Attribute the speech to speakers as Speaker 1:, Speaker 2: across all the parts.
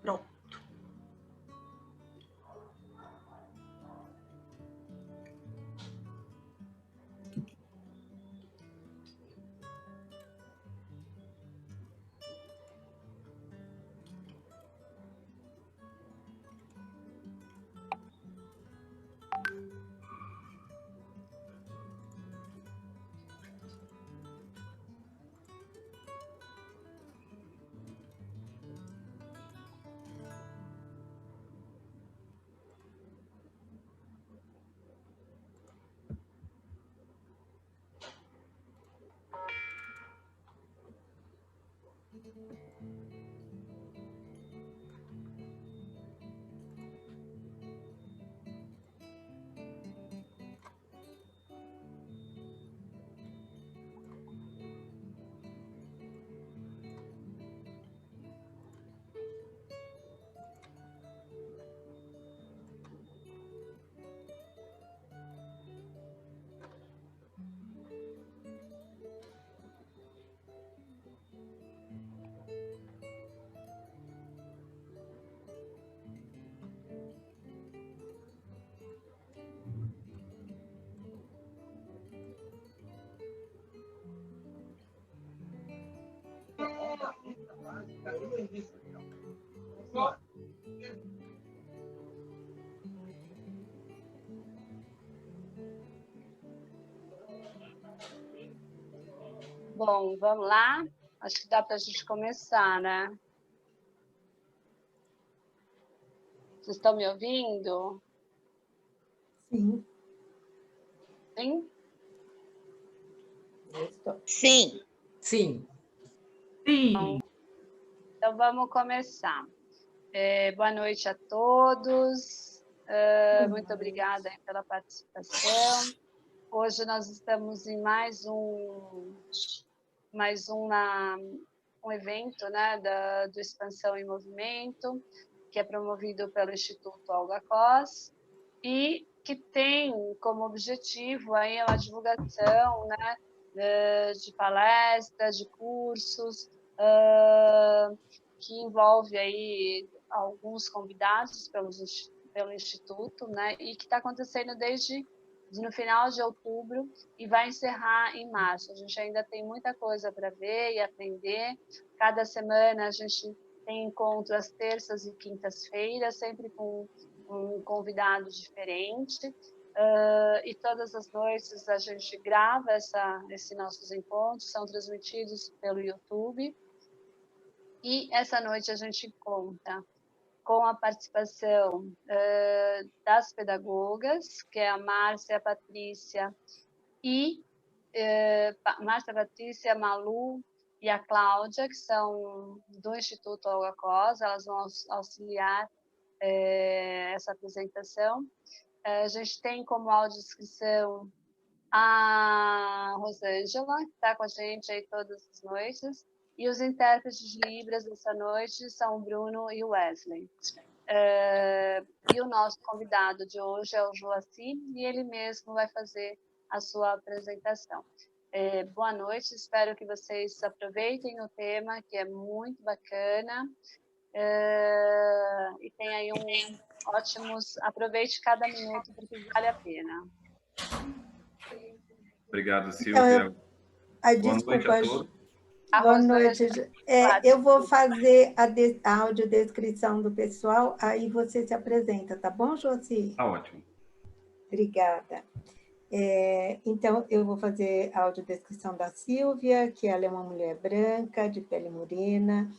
Speaker 1: Pronto.
Speaker 2: Bom, vamos lá? Acho que dá para a gente começar, né? Vocês estão me ouvindo?
Speaker 1: Sim.
Speaker 2: Sim?
Speaker 3: Sim.
Speaker 4: Sim.
Speaker 2: Sim. Então, vamos começar. Boa noite a todos. Muito obrigada aí pela participação. Hoje nós estamos em mais um evento, né, do Expansão em Movimento, que é promovido pelo Instituto Olga Cos e que tem como objetivo aí a divulgação, né, de palestras, de cursos, que envolve aí alguns convidados pelo Instituto, né, e que está acontecendo desde no final de outubro e vai encerrar em março. A gente ainda tem muita coisa para ver e aprender. Cada semana a gente tem encontro às terças e quintas-feiras, sempre com um convidado diferente. E todas as noites a gente grava esses nossos encontros, são transmitidos pelo YouTube. E essa noite a gente conta com a participação das pedagogas, que é a Márcia, a Patrícia e Márcia, Patrícia, Malu e a Cláudia, que são do Instituto Olga Cos, elas vão auxiliar essa apresentação. A gente tem como audiodescrição a Rosângela, que está com a gente aí todas as noites, e os intérpretes de Libras dessa noite são o Bruno e o Wesley. E o nosso convidado de hoje é o Joaci, e ele mesmo vai fazer a sua apresentação. Boa noite, espero que vocês aproveitem o tema, que é muito bacana, e tem aí aproveite cada minuto, porque vale a pena.
Speaker 5: Obrigado, Silvia. Boa noite a todos.
Speaker 1: Boa noite. Eu vou fazer a audiodescrição do pessoal, aí você se apresenta, tá bom, Josi?
Speaker 5: Tá ótimo.
Speaker 1: Obrigada. Então, eu vou fazer a audiodescrição da Silvia, que ela é uma mulher branca, de pele morena.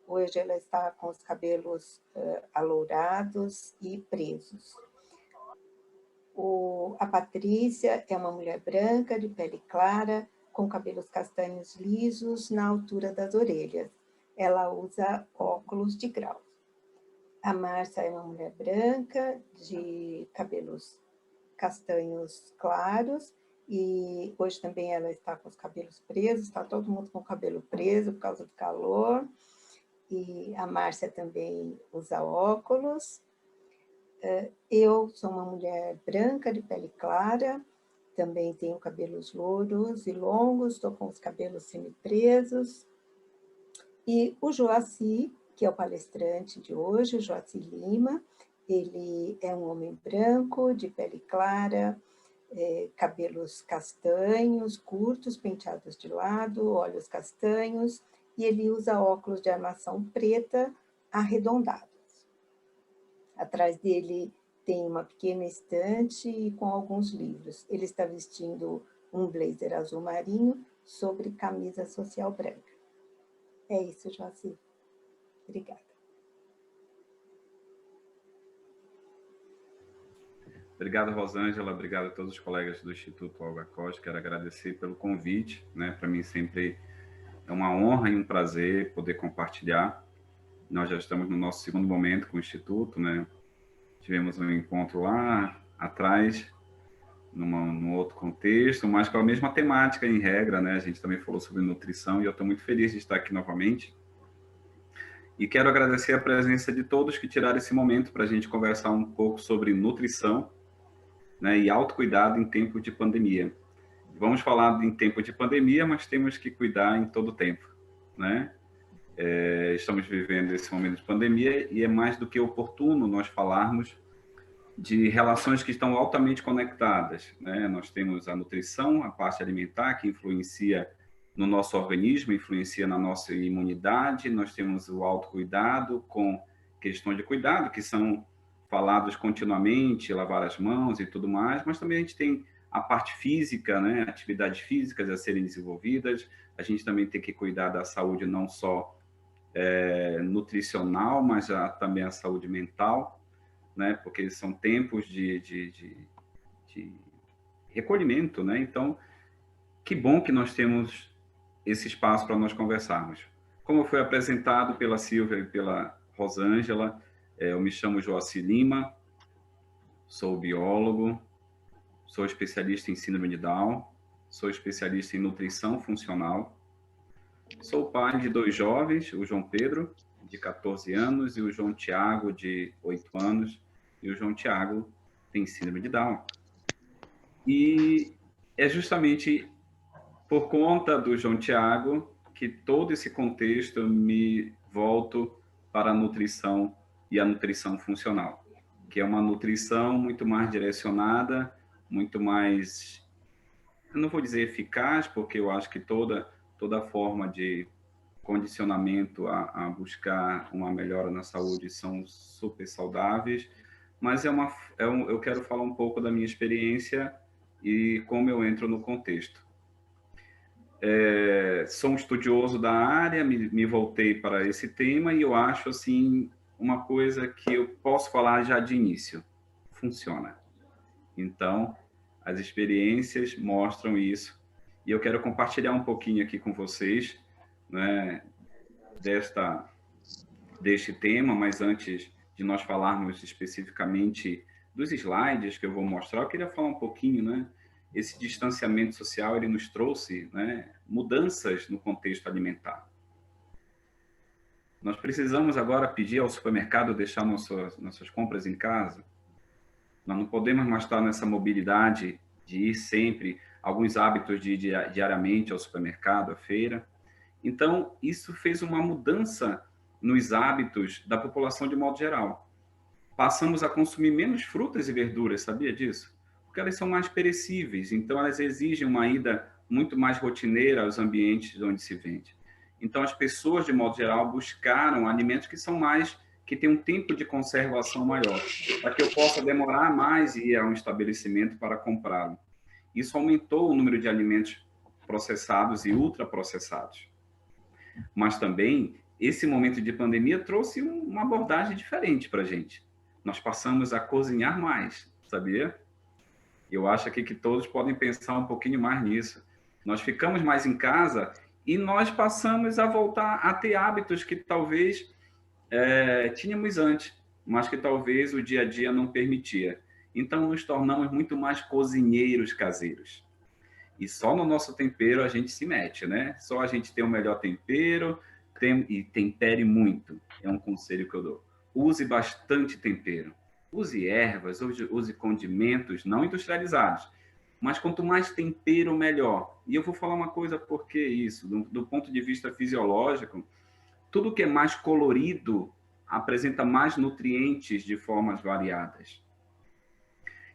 Speaker 1: Hoje ela está com os cabelos alourados e presos. A Patrícia é uma mulher branca, de pele clara, com cabelos castanhos lisos na altura das orelhas. Ela usa óculos de grau. A Márcia é uma mulher branca, de cabelos castanhos claros, e hoje também ela está com os cabelos presos, está todo mundo com o cabelo preso por causa do calor, e a Márcia também usa óculos. Eu sou uma mulher branca, de pele clara, também tenho cabelos louros e longos, estou com os cabelos semipresos. E o Joaci que é o palestrante de hoje, o Joacir Lima. Ele é um homem branco, de pele clara, cabelos castanhos, curtos, penteados de lado, olhos castanhos, e ele usa óculos de armação preta arredondados. Atrás dele tem uma pequena estante com alguns livros. Ele está vestindo um blazer azul marinho sobre camisa social branca. É isso, Joacir. Obrigada.
Speaker 5: Obrigado, Rosângela. Obrigado a todos os colegas do Instituto Olga Costa. Quero agradecer pelo convite, né? Para mim sempre é uma honra e um prazer poder compartilhar. Nós já estamos no nosso segundo momento com o Instituto, né? Tivemos um encontro lá atrás, num outro contexto, mas com a mesma temática em regra, né? A gente também falou sobre nutrição e eu estou muito feliz de estar aqui novamente. E quero agradecer a presença de todos que tiraram esse momento para a gente conversar um pouco sobre nutrição, né, e autocuidado em tempo de pandemia. Vamos falar em tempo de pandemia, mas temos que cuidar em todo tempo, né? Estamos vivendo esse momento de pandemia e é mais do que oportuno nós falarmos de relações que estão altamente conectadas, né? Nós temos a nutrição, a parte alimentar, que influencia no nosso organismo, influencia na nossa imunidade, nós temos o autocuidado com questões de cuidado, que são falados continuamente, lavar as mãos e tudo mais, mas também a gente tem a parte física, né? Atividades físicas a serem desenvolvidas, a gente também tem que cuidar da saúde não só nutricional, mas também a saúde mental, né? Porque são tempos de recolhimento, né? Então, que bom que nós temos esse espaço para nós conversarmos. Como foi apresentado pela Silvia e pela Rosângela, eu me chamo Joacir Lima, sou biólogo, sou especialista em síndrome de Down, sou especialista em nutrição funcional, sou pai de 2 jovens, o João Pedro, de 14 anos, e o João Tiago, de 8 anos, e o João Tiago tem síndrome de Down. E é justamente por conta do João Tiago que todo esse contexto me volto para a nutrição e a nutrição funcional, que é uma nutrição muito mais direcionada, muito mais, eu não vou dizer eficaz, porque eu acho que toda forma de condicionamento a buscar uma melhora na saúde são super saudáveis, mas eu quero falar um pouco da minha experiência e como eu entro no contexto. Sou um estudioso da área, me voltei para esse tema e eu acho assim uma coisa que eu posso falar já de início, funciona. Então, as experiências mostram isso e eu quero compartilhar um pouquinho aqui com vocês, né, deste tema, mas antes de nós falarmos especificamente dos slides que eu vou mostrar, eu queria falar um pouquinho, né? Esse distanciamento social, ele nos trouxe, né, mudanças no contexto alimentar. Nós precisamos agora pedir ao supermercado deixar nossas compras em casa. Nós não podemos mais estar nessa mobilidade de ir sempre, alguns hábitos de ir diariamente ao supermercado, à feira. Então, isso fez uma mudança nos hábitos da população de modo geral. Passamos a consumir menos frutas e verduras, sabia disso? Porque elas são mais perecíveis, então elas exigem uma ida muito mais rotineira aos ambientes onde se vende. Então, as pessoas, de modo geral, buscaram alimentos que têm um tempo de conservação maior, para que eu possa demorar mais e ir a um estabelecimento para comprá-lo. Isso aumentou o número de alimentos processados e ultraprocessados. Mas também, esse momento de pandemia trouxe uma abordagem diferente para a gente. Nós passamos a cozinhar mais, sabia? Eu acho aqui que todos podem pensar um pouquinho mais nisso. Nós ficamos mais em casa e nós passamos a voltar a ter hábitos que talvez tínhamos antes, mas que talvez o dia a dia não permitia. Então, nos tornamos muito mais cozinheiros caseiros. E só no nosso tempero a gente se mete, né? Só a gente tem o melhor tempero e tempere muito. É um conselho que eu dou. Use bastante tempero. Use ervas, use condimentos não industrializados. Mas quanto mais tempero, melhor. E eu vou falar uma coisa, por que isso? Do ponto de vista fisiológico, Tudo que é mais colorido apresenta mais nutrientes de formas variadas.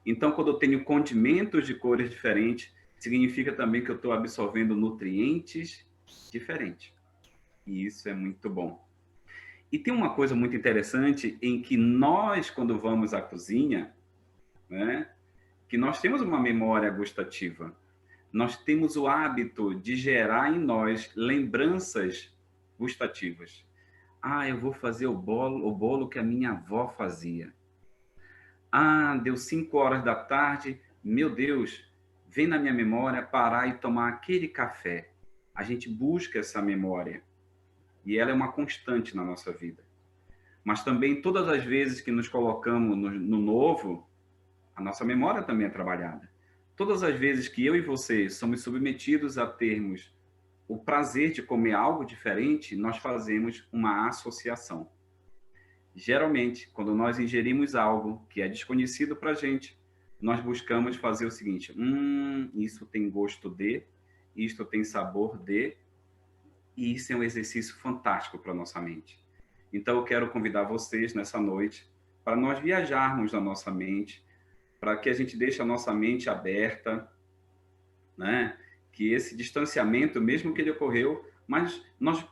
Speaker 5: Então, quando eu tenho condimentos de cores diferentes, significa também que eu estou absorvendo nutrientes diferentes. E isso é muito bom. E tem uma coisa muito interessante em que nós, quando vamos à cozinha, né, que nós temos uma memória gustativa. Nós temos o hábito de gerar em nós lembranças gustativas. Ah, eu vou fazer o bolo que a minha avó fazia. Ah, deu 5 horas da tarde, meu Deus, vem na minha memória parar e tomar aquele café. A gente busca essa memória e ela é uma constante na nossa vida. Mas também todas as vezes que nos colocamos no novo, a nossa memória também é trabalhada. Todas as vezes que eu e você somos submetidos a termos o prazer de comer algo diferente, nós fazemos uma associação. Geralmente, quando nós ingerimos algo que é desconhecido para a gente, nós buscamos fazer o seguinte: isso tem gosto de, isto tem sabor de, e isso é um exercício fantástico para a nossa mente. Então, eu quero convidar vocês nessa noite para nós viajarmos na nossa mente, para que a gente deixe a nossa mente aberta, né? Que esse distanciamento, mesmo que ele ocorreu, mas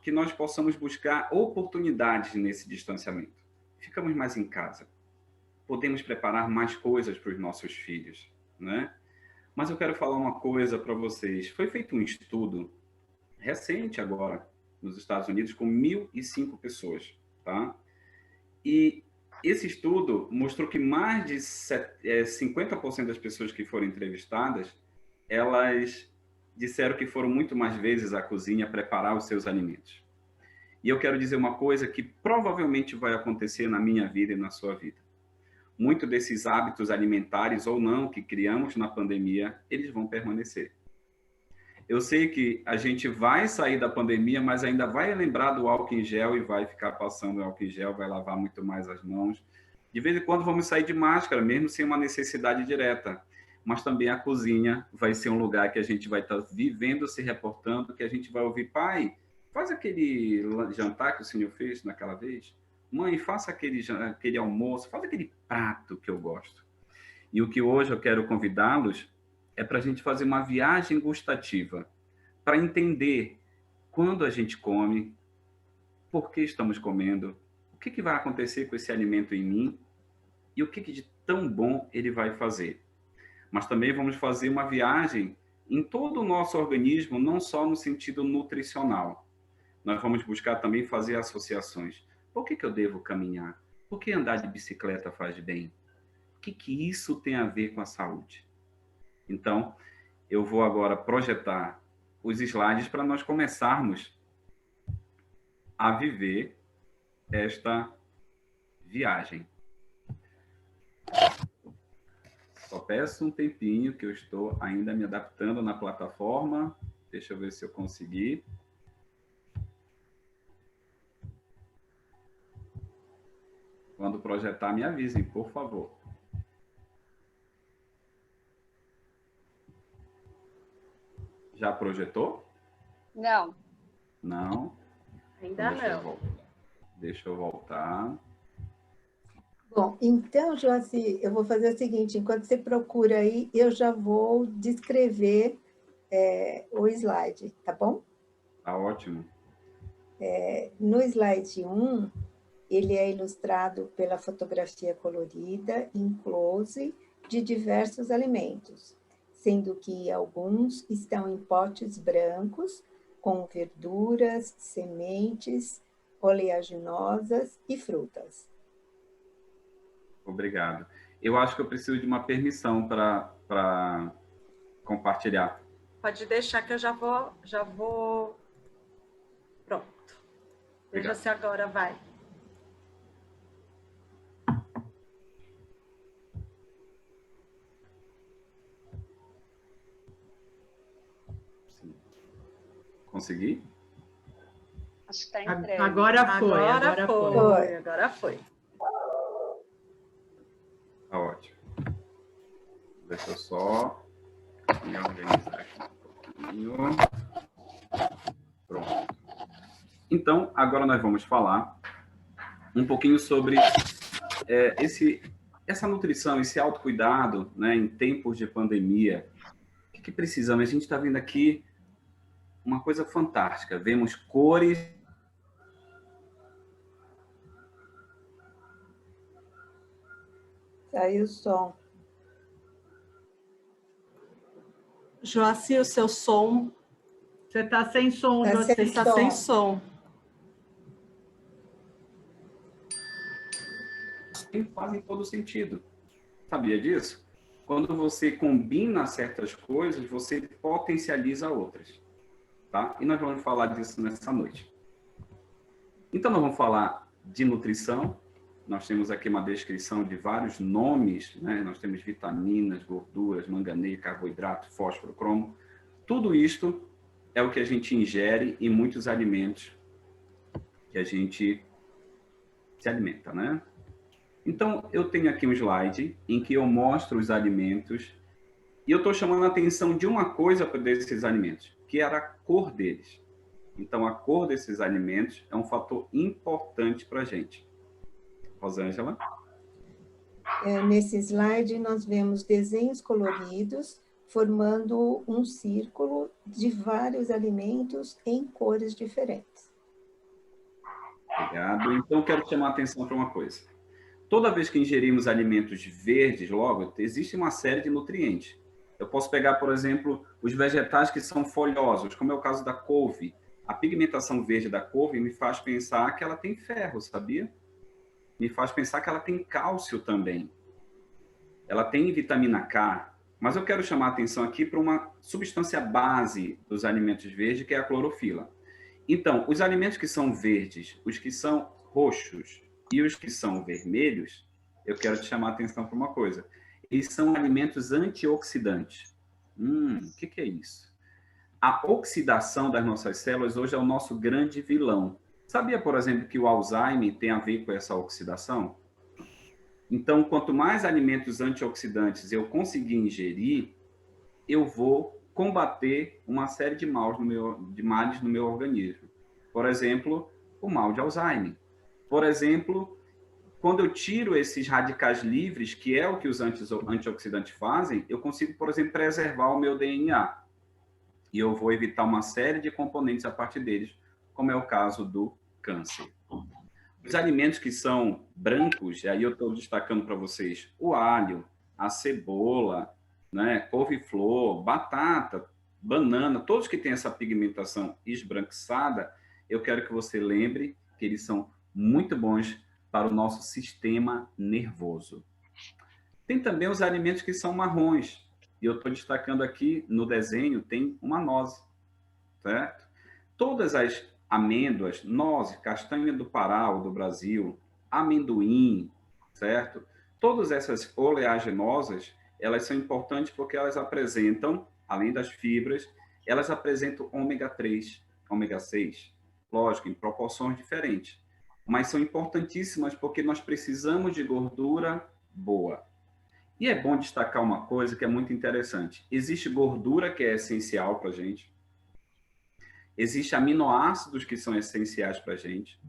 Speaker 5: que nós possamos buscar oportunidades nesse distanciamento. Ficamos mais em casa. Podemos preparar mais coisas para os nossos filhos, né? Mas eu quero falar uma coisa para vocês. Foi feito um estudo recente agora, nos Estados Unidos, com 1.005 pessoas, tá? E esse estudo mostrou que mais de 50% das pessoas que foram entrevistadas, elas disseram que foram muito mais vezes à cozinha preparar os seus alimentos. E eu quero dizer uma coisa que provavelmente vai acontecer na minha vida e na sua vida. Muitos desses hábitos alimentares ou não que criamos na pandemia, eles vão permanecer. Eu sei que a gente vai sair da pandemia, mas ainda vai lembrar do álcool em gel e vai ficar passando o álcool em gel, vai lavar muito mais as mãos. De vez em quando vamos sair de máscara, mesmo sem uma necessidade direta. Mas também a cozinha vai ser um lugar que a gente vai estar vivendo, se reportando, que a gente vai ouvir: pai, faz aquele jantar que o senhor fez naquela vez. Mãe, faça aquele almoço, faz aquele prato que eu gosto. E o que hoje eu quero convidá-los é para a gente fazer uma viagem gustativa, para entender quando a gente come, por que estamos comendo, o que vai acontecer com esse alimento em mim e o que de tão bom ele vai fazer. Mas também vamos fazer uma viagem em todo o nosso organismo, não só no sentido nutricional. Nós vamos buscar também fazer associações. Por que eu devo caminhar? Por que andar de bicicleta faz bem? O que isso tem a ver com a saúde? Então, eu vou agora projetar os slides para nós começarmos a viver esta viagem. Só peço um tempinho, que eu estou ainda me adaptando na plataforma. Deixa eu ver se eu consegui. Quando projetar, me avisem, por favor. Já projetou?
Speaker 2: Não.
Speaker 5: Não?
Speaker 3: Ainda
Speaker 5: Então,
Speaker 3: não.
Speaker 5: Deixa eu voltar.
Speaker 1: Bom, então, Joaci, eu vou fazer o seguinte: enquanto você procura aí, eu já vou descrever o slide, tá bom?
Speaker 5: Tá ótimo.
Speaker 1: No slide 1, ele é ilustrado pela fotografia colorida em close de diversos alimentos, sendo que alguns estão em potes brancos, com verduras, sementes, oleaginosas e frutas.
Speaker 5: Obrigado. Eu acho que eu preciso de uma permissão para compartilhar.
Speaker 3: Pode deixar que eu já vou... Pronto. Veja se agora vai.
Speaker 5: Sim. Consegui?
Speaker 2: Acho que está entregue.
Speaker 3: Agora foi.
Speaker 5: Tá ótimo. Deixa eu só me organizar aqui um pouquinho. Pronto. Então, agora nós vamos falar um pouquinho sobre essa nutrição, esse autocuidado, né, em tempos de pandemia. O que precisamos? A gente está vendo aqui uma coisa fantástica. Vemos cores.
Speaker 1: Saiu o som.
Speaker 3: Joaci, o seu som. Você está sem som, Joaci, você está sem som.
Speaker 5: Fazem todo sentido. Sabia disso? Quando você combina certas coisas, você potencializa outras. Tá? E nós vamos falar disso nessa noite. Então, nós vamos falar de nutrição. Nós temos aqui uma descrição de vários nomes, né? Nós temos vitaminas, gorduras, manganês, carboidrato, fósforo, cromo. Tudo isto é o que a gente ingere em muitos alimentos que a gente se alimenta, né? Então, eu tenho aqui um slide em que eu mostro os alimentos e eu estou chamando a atenção de uma coisa desses alimentos, que era a cor deles. Então, a cor desses alimentos é um fator importante para a gente. Rosângela?
Speaker 1: Nesse slide, nós vemos desenhos coloridos formando um círculo de vários alimentos em cores diferentes.
Speaker 5: Obrigado. Então, quero chamar a atenção para uma coisa. Toda vez que ingerimos alimentos verdes, logo, existe uma série de nutrientes. Eu posso pegar, por exemplo, os vegetais que são folhosos, como é o caso da couve. A pigmentação verde da couve me faz pensar que ela tem ferro, sabia? Me faz pensar que ela tem cálcio também. Ela tem vitamina K. Mas eu quero chamar a atenção aqui para uma substância base dos alimentos verdes, que é a clorofila. Então, os alimentos que são verdes, os que são roxos e os que são vermelhos, eu quero te chamar a atenção para uma coisa. Eles são alimentos antioxidantes. O que é isso? A oxidação das nossas células hoje é o nosso grande vilão. Sabia, por exemplo, que o Alzheimer tem a ver com essa oxidação? Então, quanto mais alimentos antioxidantes eu conseguir ingerir, eu vou combater uma série de males no meu organismo. Por exemplo, o mal de Alzheimer. Por exemplo, quando eu tiro esses radicais livres, que é o que os antioxidantes fazem, eu consigo, por exemplo, preservar o meu DNA. E eu vou evitar uma série de componentes a partir deles, como é o caso do câncer. Os alimentos que são brancos, e aí eu estou destacando para vocês o alho, a cebola, né, couve-flor, batata, banana, todos que têm essa pigmentação esbranquiçada, eu quero que você lembre que eles são muito bons para o nosso sistema nervoso. Tem também os alimentos que são marrons, e eu estou destacando aqui no desenho, tem uma noz, certo? Todas as amêndoas, nozes, castanha do Pará ou do Brasil, amendoim, certo? Todas essas oleaginosas, elas são importantes porque elas apresentam, além das fibras, elas apresentam ômega 3, ômega 6, lógico, em proporções diferentes. Mas são importantíssimas porque nós precisamos de gordura boa. E é bom destacar uma coisa que é muito interessante. Existe gordura que é essencial para a gente. Existem aminoácidos que são essenciais para a gente.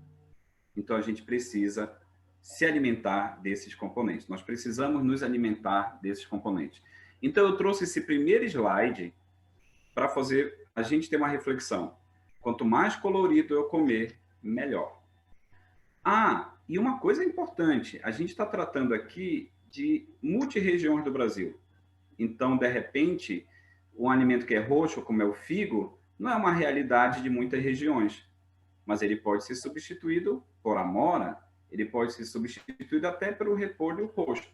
Speaker 5: Então, a gente precisa se alimentar desses componentes. Nós precisamos nos alimentar desses componentes. Então, eu trouxe esse primeiro slide para fazer a gente ter uma reflexão. Quanto mais colorido eu comer, melhor. E uma coisa importante, a gente está tratando aqui de multirregiões do Brasil. Então, de repente, um alimento que é roxo, como é o figo, não é uma realidade de muitas regiões, mas ele pode ser substituído por amora, ele pode ser substituído até pelo repolho roxo,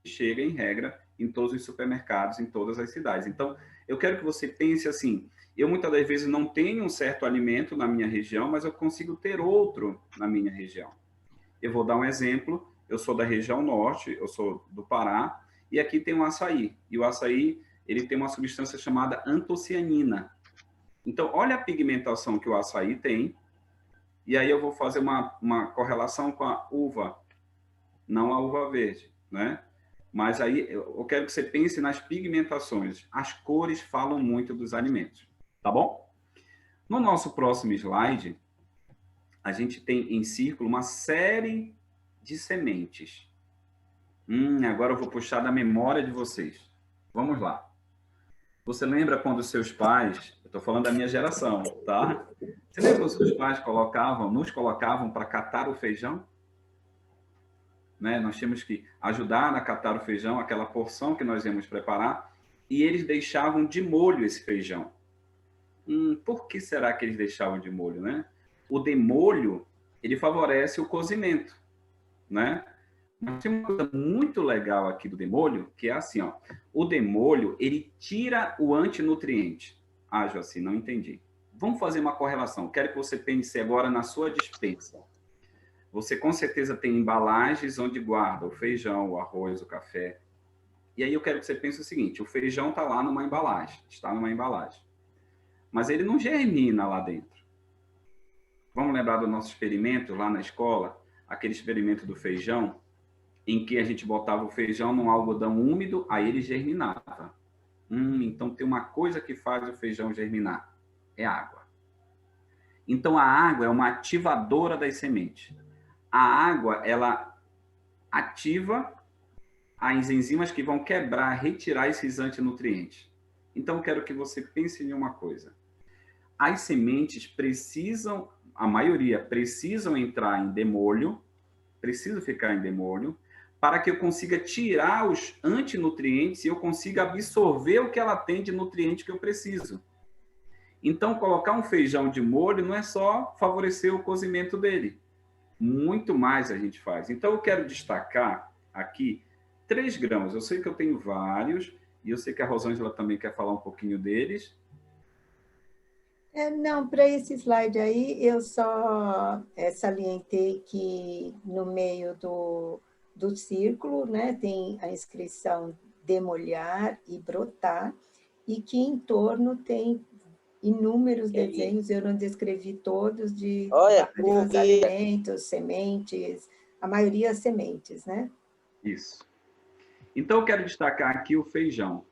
Speaker 5: que chega, em regra, em todos os supermercados, em todas as cidades. Então, eu quero que você pense assim, eu muitas das vezes não tenho um certo alimento na minha região, mas eu consigo ter outro na minha região. Eu vou dar um exemplo, eu sou da região norte, eu sou do Pará, e aqui tem o açaí. E o açaí, ele tem uma substância chamada antocianina. Então, olha a pigmentação que o açaí tem, e aí eu vou fazer uma correlação com a uva, não a uva verde, né? Mas aí eu quero que você pense nas pigmentações. As cores falam muito dos alimentos, tá bom? No nosso próximo slide, a gente tem em círculo uma série de sementes. Agora eu vou puxar da memória de vocês. Vamos lá. Você lembra quando seus pais, eu estou falando da minha geração, tá? Você lembra quando seus pais nos colocavam para catar o feijão? Né? Nós tínhamos que ajudar a catar o feijão, aquela porção que nós íamos preparar, e eles deixavam de molho esse feijão. Por que será que eles deixavam de molho, né? O demolho, ele favorece o cozimento, né? Mas tem uma coisa muito legal aqui do demolho, que é assim, ó. O demolho, ele tira o antinutriente. Joaci, não entendi. Vamos fazer uma correlação. Quero que você pense agora na sua despensa. Você com certeza tem embalagens onde guarda o feijão, o arroz, o café. E aí eu quero que você pense o seguinte, o feijão está lá numa embalagem, está numa embalagem. Mas ele não germina lá dentro. Vamos lembrar do nosso experimento lá na escola, aquele experimento do feijão, em que a gente botava o feijão num algodão úmido, aí ele germinava. Então tem uma coisa que faz o feijão germinar, é água. Então a água é uma ativadora das sementes. A água, ela ativa as enzimas que vão quebrar, retirar esses antinutrientes. Então, quero que você pense em uma coisa. As sementes precisam, a maioria, precisam entrar em demolho, precisam ficar em demolho, para que eu consiga tirar os antinutrientes e eu consiga absorver o que ela tem de nutriente que eu preciso. Então, colocar um feijão de molho não é só favorecer o cozimento dele. Muito mais a gente faz. Então, eu quero destacar aqui 3 grãos. Eu sei que eu tenho vários, e eu sei que a Rosângela também quer falar um pouquinho deles.
Speaker 1: Não, para esse slide aí, eu só salientei que no meio do círculo, né, tem a inscrição demolhar e brotar, e que em torno tem inúmeros desenhos, eu não descrevi todos, de vários alimentos, sementes, a maioria sementes, né?
Speaker 5: Isso. Então, eu quero destacar aqui o feijão.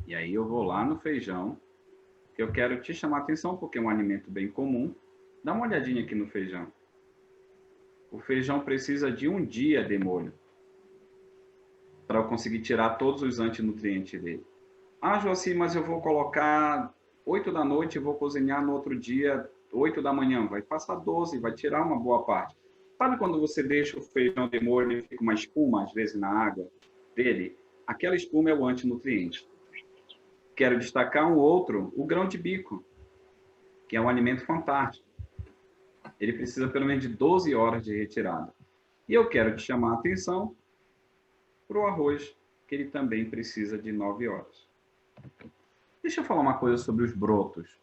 Speaker 5: E aí eu vou lá no feijão, que eu quero te chamar a atenção, porque é um alimento bem comum. Dá uma olhadinha aqui no feijão. O feijão precisa de 1 dia de molho para eu conseguir tirar todos os antinutrientes dele. Joaci, mas eu vou colocar 8 da noite e vou cozinhar no outro dia, 8 da manhã. Vai passar 12, vai tirar uma boa parte. Sabe quando você deixa o feijão de molho e fica uma espuma, às vezes, na água dele? Aquela espuma é o antinutriente. Quero destacar um outro, o grão de bico, que é um alimento fantástico. Ele precisa pelo menos de 12 horas de retirada. E eu quero te chamar a atenção para o arroz, que ele também precisa de 9 horas. Deixa eu falar uma coisa sobre os brotos.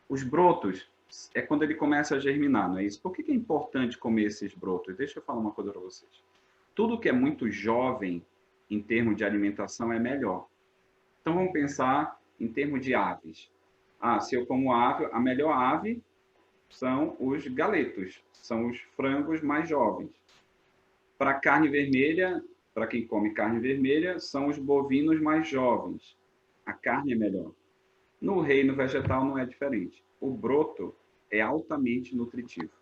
Speaker 5: Os brotos é quando ele começa a germinar, não é isso? Por que é importante comer esses brotos? Deixa eu falar uma coisa para vocês. Tudo que é muito jovem, em termos de alimentação, é melhor. Então, vamos pensar em termos de aves. Se eu como ave, a melhor ave são os galetos, são os frangos mais jovens. Para carne vermelha, para quem come carne vermelha, são os bovinos mais jovens. A carne é melhor. No reino vegetal não é diferente. O broto é altamente nutritivo.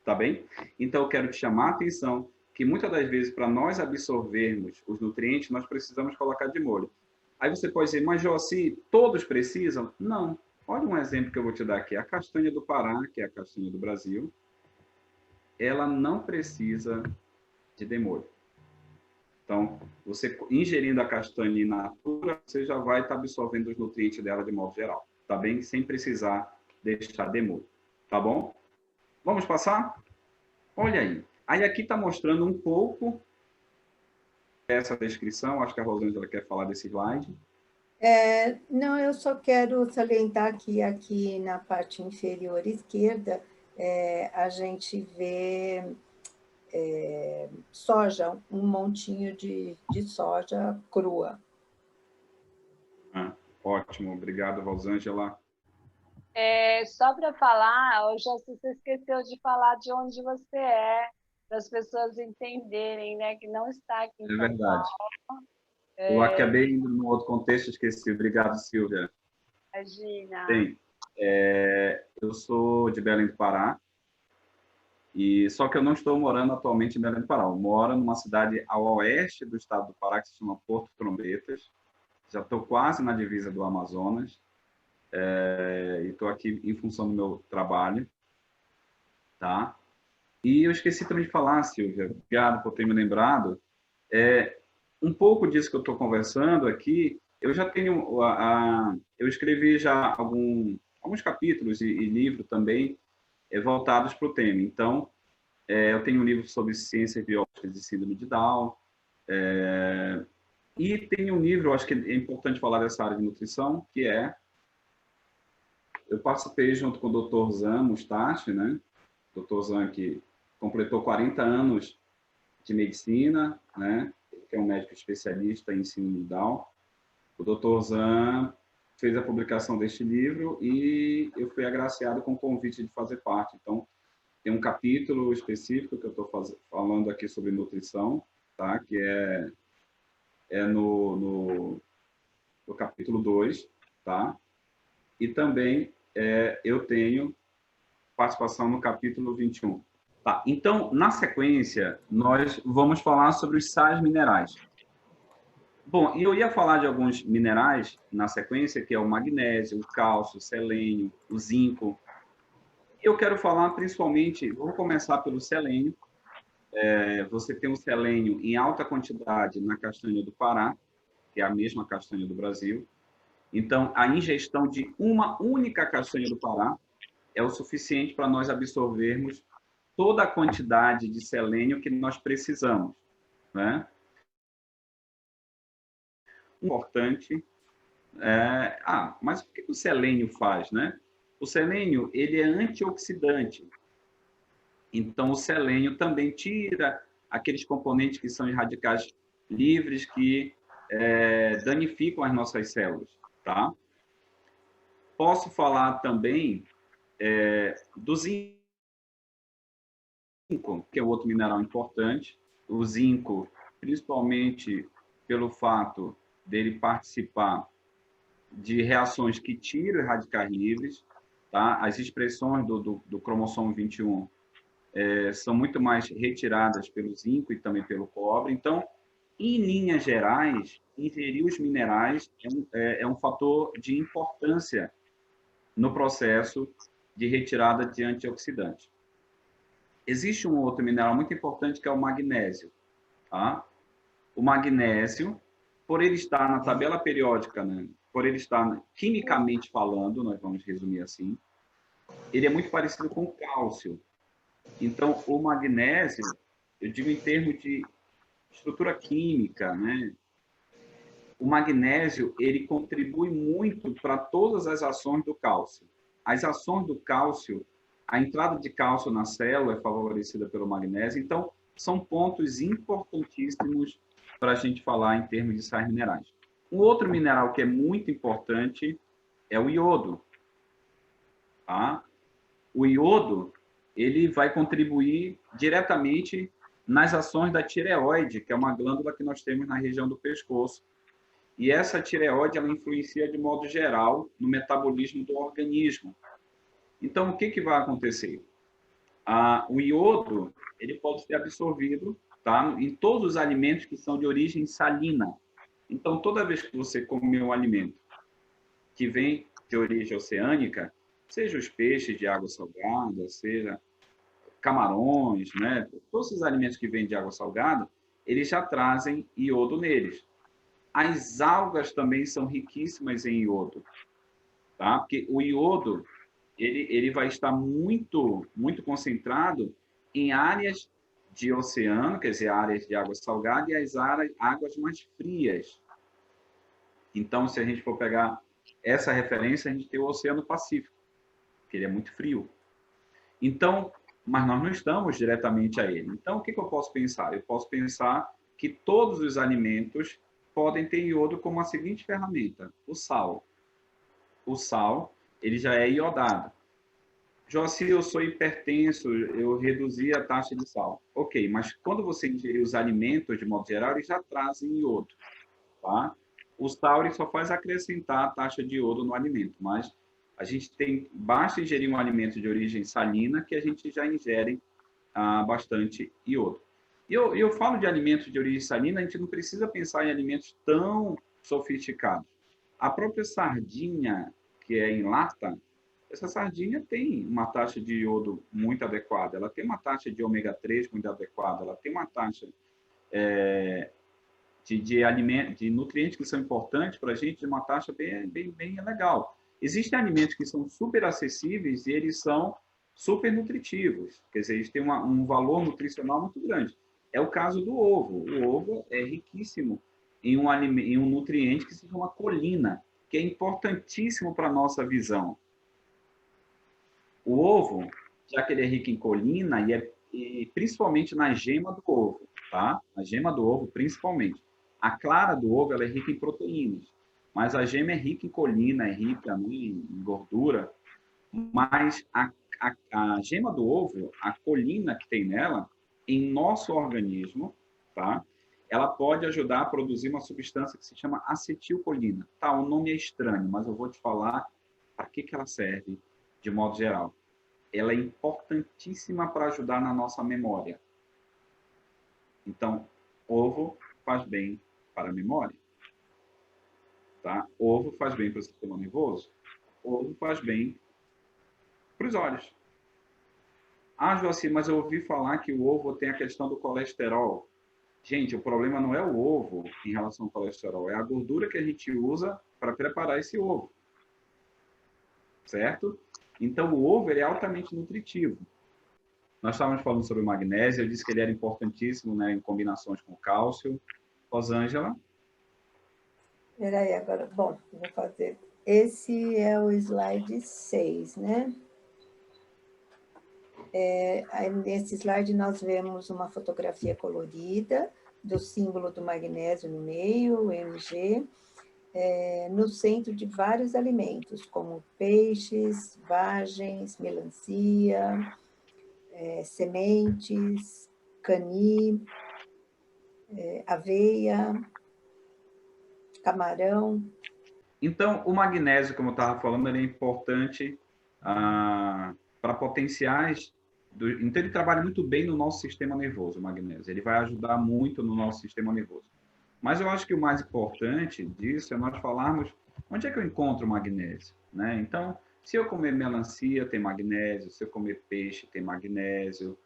Speaker 5: Tá bem? Então, eu quero te chamar a atenção que muitas das vezes, para nós absorvermos os nutrientes, nós precisamos colocar de molho. Aí você pode dizer, mas Joaci, todos precisam? Não. Olha um exemplo que eu vou te dar aqui. A castanha do Pará, que é a castanha do Brasil, ela não precisa de demolho. Então, você ingerindo a castanha in natura, você já vai estar absorvendo os nutrientes dela de modo geral. Tá bem? Sem precisar deixar demolho. Tá bom? Vamos passar? Olha aí. Aí aqui está mostrando um pouco essa descrição. Acho que a Rosângela quer falar desse slide.
Speaker 1: Não, eu só quero salientar que aqui na parte inferior esquerda, a gente vê soja, um montinho de soja crua.
Speaker 5: Ótimo, obrigado, Rosângela.
Speaker 2: Só para falar, hoje você esqueceu de falar de onde você é, para as pessoas entenderem, né, que não está aqui em São Paulo.
Speaker 5: Verdade. Eu acabei indo num outro contexto, esqueci. Obrigado, Silvia.
Speaker 2: Imagina.
Speaker 5: Bem, eu sou de Belém do Pará, E só que eu não estou morando atualmente em Belém do Pará. Eu moro numa cidade ao oeste do estado do Pará, que se chama Porto Trombetas. Já estou quase na divisa do Amazonas. E estou aqui em função do meu trabalho, tá? E eu esqueci também de falar, Silvia, obrigado por ter me lembrado. Um pouco disso que eu estou conversando aqui, eu já tenho, eu escrevi já alguns capítulos e livro também voltados para o tema. Então, eu tenho um livro sobre ciências biológicas e síndrome de Down, e tem um livro, acho que é importante falar dessa área de nutrição, que eu participei junto com o Dr. Zan Mustache, né? Dr. Zan, que completou 40 anos de medicina, né? Que é um médico especialista em síndrome de Down. O Dr. Zan fez a publicação deste livro e eu fui agraciado com o convite de fazer parte. Então, tem um capítulo específico que eu estou falando aqui sobre nutrição, tá? Que é no capítulo 2, tá? E também eu tenho participação no capítulo 21. Tá, então, na sequência, nós vamos falar sobre os sais minerais. Bom, eu ia falar de alguns minerais na sequência, que é o magnésio, o cálcio, o selênio, o zinco. Eu quero falar principalmente, vou começar pelo selênio. Você tem o selênio em alta quantidade na castanha do Pará, que é a mesma castanha do Brasil. Então, a ingestão de uma única castanha do Pará é o suficiente para nós absorvermos toda a quantidade de selênio que nós precisamos, né? Importante. Mas o que o selênio faz, né? O selênio, ele é antioxidante. Então, o selênio também tira aqueles componentes que são radicais livres que danificam as nossas células, tá? Posso falar também do zinco, que é outro mineral importante. O zinco, principalmente pelo fato dele participar de reações que tiram os radicais livres, tá? As expressões do cromossomo 21 são muito mais retiradas pelo zinco e também pelo cobre. Então, em linhas gerais, ingerir os minerais é um fator de importância no processo de retirada de antioxidantes. Existe um outro mineral muito importante que é o magnésio, tá? O magnésio, por ele estar na tabela periódica, né? Por ele estar quimicamente falando, nós vamos resumir assim, ele é muito parecido com o cálcio. Então, o magnésio, eu digo em termos de estrutura química, né? O magnésio, ele contribui muito para todas as ações do cálcio. As ações do cálcio, a entrada de cálcio na célula é favorecida pelo magnésio. Então, são pontos importantíssimos para a gente falar em termos de sais minerais. Um outro mineral que é muito importante é o iodo. Tá? O iodo, ele vai contribuir diretamente nas ações da tireoide, que é uma glândula que nós temos na região do pescoço. E essa tireoide, ela influencia de modo geral no metabolismo do organismo. Então, o que vai acontecer? O iodo, ele pode ser absorvido, tá, em todos os alimentos que são de origem salina. Então, toda vez que você come um alimento que vem de origem oceânica, seja os peixes de água salgada, seja camarões, né? Todos os alimentos que vêm de água salgada, eles já trazem iodo neles. As algas também são riquíssimas em iodo, tá? Porque o iodo, ele vai estar muito, muito concentrado em áreas de oceano, quer dizer, áreas de água salgada e as águas mais frias. Então, se a gente for pegar essa referência, a gente tem o Oceano Pacífico, que ele é muito frio. Então, mas nós não estamos diretamente a ele. Então, o que eu posso pensar? Eu posso pensar que todos os alimentos podem ter iodo como a seguinte ferramenta: o sal. O sal, ele já é iodado. Joacir, eu sou hipertenso, eu reduzi a taxa de sal. Ok, mas quando você ingerir os alimentos, de modo geral, eles já trazem iodo, tá? O sal ele só faz acrescentar a taxa de iodo no alimento, mas basta ingerir um alimento de origem salina que a gente já ingere bastante iodo. E eu falo de alimentos de origem salina, a gente não precisa pensar em alimentos tão sofisticados. A própria sardinha, que é em lata, essa sardinha tem uma taxa de iodo muito adequada, ela tem uma taxa de ômega 3 muito adequada, ela tem uma taxa de nutrientes que são importantes para a gente, de uma taxa bem legal. Existem alimentos que são super acessíveis e eles são super nutritivos, quer dizer, eles têm um valor nutricional muito grande. É o caso do ovo. O ovo é riquíssimo em um nutriente que se chama colina, que é importantíssimo para a nossa visão. O ovo, já que ele é rico em colina, e principalmente na gema do ovo, tá? A gema do ovo, principalmente. A clara do ovo, ela é rica em proteínas, mas a gema é rica em colina, é rica em gordura, mas a gema do ovo, a colina que tem nela, em nosso organismo, tá? Ela pode ajudar a produzir uma substância que se chama acetilcolina. Tá, o nome é estranho, mas eu vou te falar para que ela serve de modo geral. Ela é importantíssima para ajudar na nossa memória. Então, ovo faz bem para a memória. Tá? Ovo faz bem para o sistema nervoso. Ovo faz bem para os olhos. Ah, Joacir, mas eu ouvi falar que o ovo tem a questão do colesterol. Gente, o problema não é o ovo em relação ao colesterol, é a gordura que a gente usa para preparar esse ovo. Certo? Então, o ovo ele é altamente nutritivo. Nós estávamos falando sobre o magnésio, eu disse que ele era importantíssimo, né, em combinações com cálcio. Rosângela?
Speaker 1: Espera aí, agora. Bom, vou fazer. Esse é o slide 6, né? Aí nesse slide nós vemos uma fotografia colorida do símbolo do magnésio no meio, o Mg, no centro de vários alimentos, como peixes, vagens, melancia, sementes, cani, aveia, camarão.
Speaker 5: Então, o magnésio, como eu estava falando, ele é importante para potenciais. Então, ele trabalha muito bem no nosso sistema nervoso, o magnésio. Ele vai ajudar muito no nosso sistema nervoso. Mas eu acho que o mais importante disso é nós falarmos onde é que eu encontro o magnésio, né? Então, se eu comer melancia, tem magnésio. Se eu comer peixe, tem magnésio.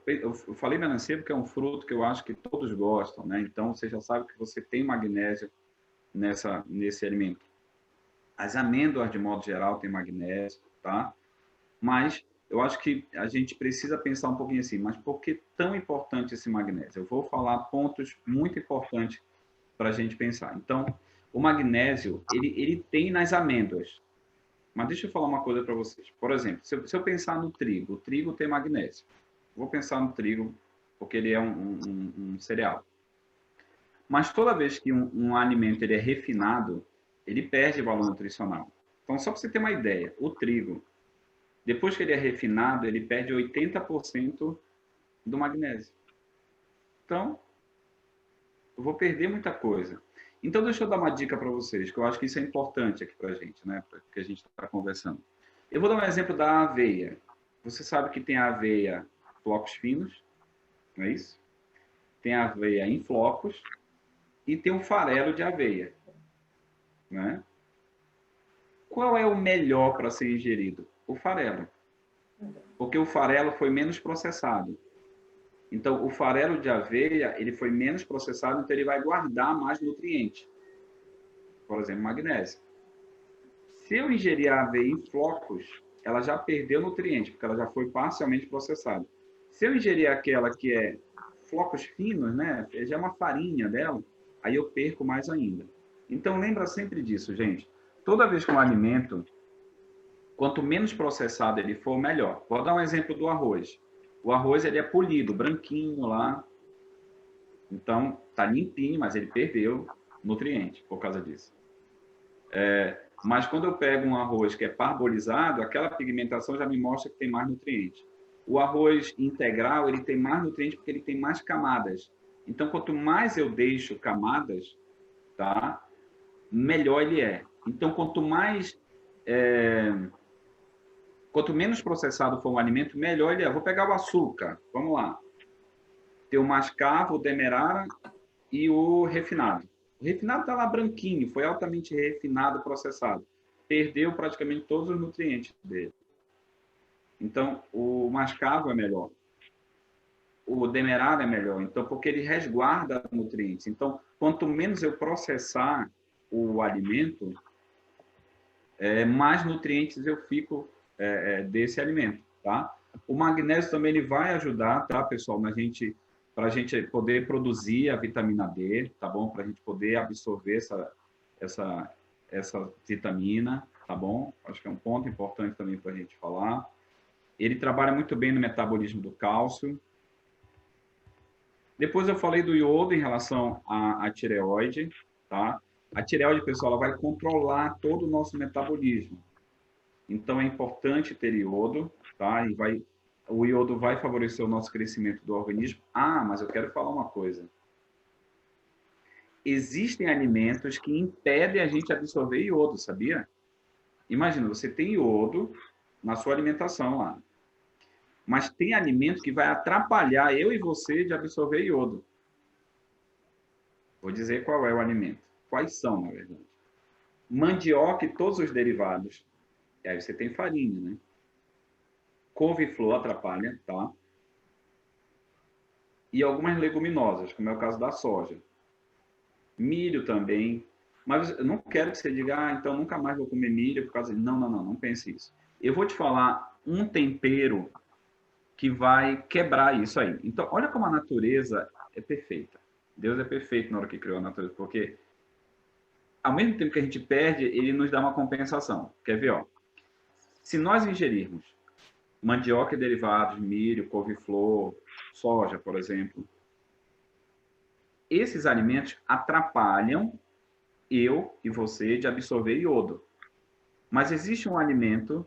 Speaker 5: Eu falei melancia porque é um fruto que eu acho que todos gostam, né? Então, você já sabe que você tem magnésio nesse alimento. As amêndoas, de modo geral, tem magnésio, tá? Mas eu acho que a gente precisa pensar um pouquinho assim, mas por que tão importante esse magnésio? Eu vou falar pontos muito importantes para a gente pensar. Então, o magnésio, ele tem nas amêndoas. Mas deixa eu falar uma coisa para vocês. Por exemplo, se eu pensar no trigo, o trigo tem magnésio. Vou pensar no trigo, porque ele é um cereal. Mas toda vez que um alimento ele é refinado, ele perde valor nutricional. Então, só para você ter uma ideia, o trigo, depois que ele é refinado, ele perde 80% do magnésio. Então, eu vou perder muita coisa. Então, deixa eu dar uma dica para vocês, que eu acho que isso é importante aqui para a gente, né? Porque a gente está conversando. Eu vou dar um exemplo da aveia. Você sabe que tem a aveia flocos finos, não é isso? Tem a aveia em flocos e tem o farelo de aveia, né? Qual é o melhor para ser ingerido? O farelo. Porque o farelo foi menos processado. Então, o farelo de aveia, ele foi menos processado, então ele vai guardar mais nutrientes. Por exemplo, magnésio. Se eu ingerir a aveia em flocos, ela já perdeu nutriente, porque ela já foi parcialmente processada. Se eu ingerir aquela que é flocos finos, né, já é uma farinha dela, aí eu perco mais ainda. Então, lembra sempre disso, gente. Toda vez que um alimento, quanto menos processado ele for, melhor. Vou dar um exemplo do arroz. O arroz ele é polido, branquinho lá. Então, tá limpinho, mas ele perdeu nutriente por causa disso. Mas quando eu pego um arroz que é parbolizado, aquela pigmentação já me mostra que tem mais nutriente. O arroz integral, ele tem mais nutriente porque ele tem mais camadas. Então, quanto mais eu deixo camadas, tá, melhor ele é. Então, quanto mais Quanto menos processado for um alimento, melhor ele é. Vou pegar o açúcar. Vamos lá. Tem o mascavo, o demerara e o refinado. O refinado está lá branquinho, foi altamente refinado, processado. Perdeu praticamente todos os nutrientes dele. Então, o mascavo é melhor. O demerara é melhor. Então, porque ele resguarda nutrientes. Então, quanto menos eu processar o alimento, mais nutrientes eu fico desse alimento, tá? O magnésio também ele vai ajudar, tá, pessoal, para a gente poder produzir a vitamina D, tá bom? Para a gente poder absorver essa vitamina, tá bom? Acho que é um ponto importante também para a gente falar. Ele trabalha muito bem no metabolismo do cálcio. Depois eu falei do iodo em relação à tireoide, tá? A tireoide, pessoal, ela vai controlar todo o nosso metabolismo. Então, é importante ter iodo, tá? O iodo vai favorecer o nosso crescimento do organismo. Ah, mas eu quero falar uma coisa. Existem alimentos que impedem a gente absorver iodo, sabia? Imagina, você tem iodo na sua alimentação lá. Mas tem alimento que vai atrapalhar eu e você de absorver iodo. Vou dizer qual é o alimento. Quais são, na verdade? Mandioca e todos os derivados. E aí você tem farinha, né? Couve-flor atrapalha, tá? E algumas leguminosas, como é o caso da soja. Milho também. Mas eu não quero que você diga, então nunca mais vou comer milho por causa de... Não pense isso. Eu vou te falar um tempero que vai quebrar isso aí. Então, olha como a natureza é perfeita. Deus é perfeito na hora que criou a natureza, porque ao mesmo tempo que a gente perde, ele nos dá uma compensação. Quer ver, ó? Se nós ingerirmos mandioca e derivados, milho, couve-flor, soja, por exemplo, esses alimentos atrapalham eu e você de absorver iodo. Mas existe um alimento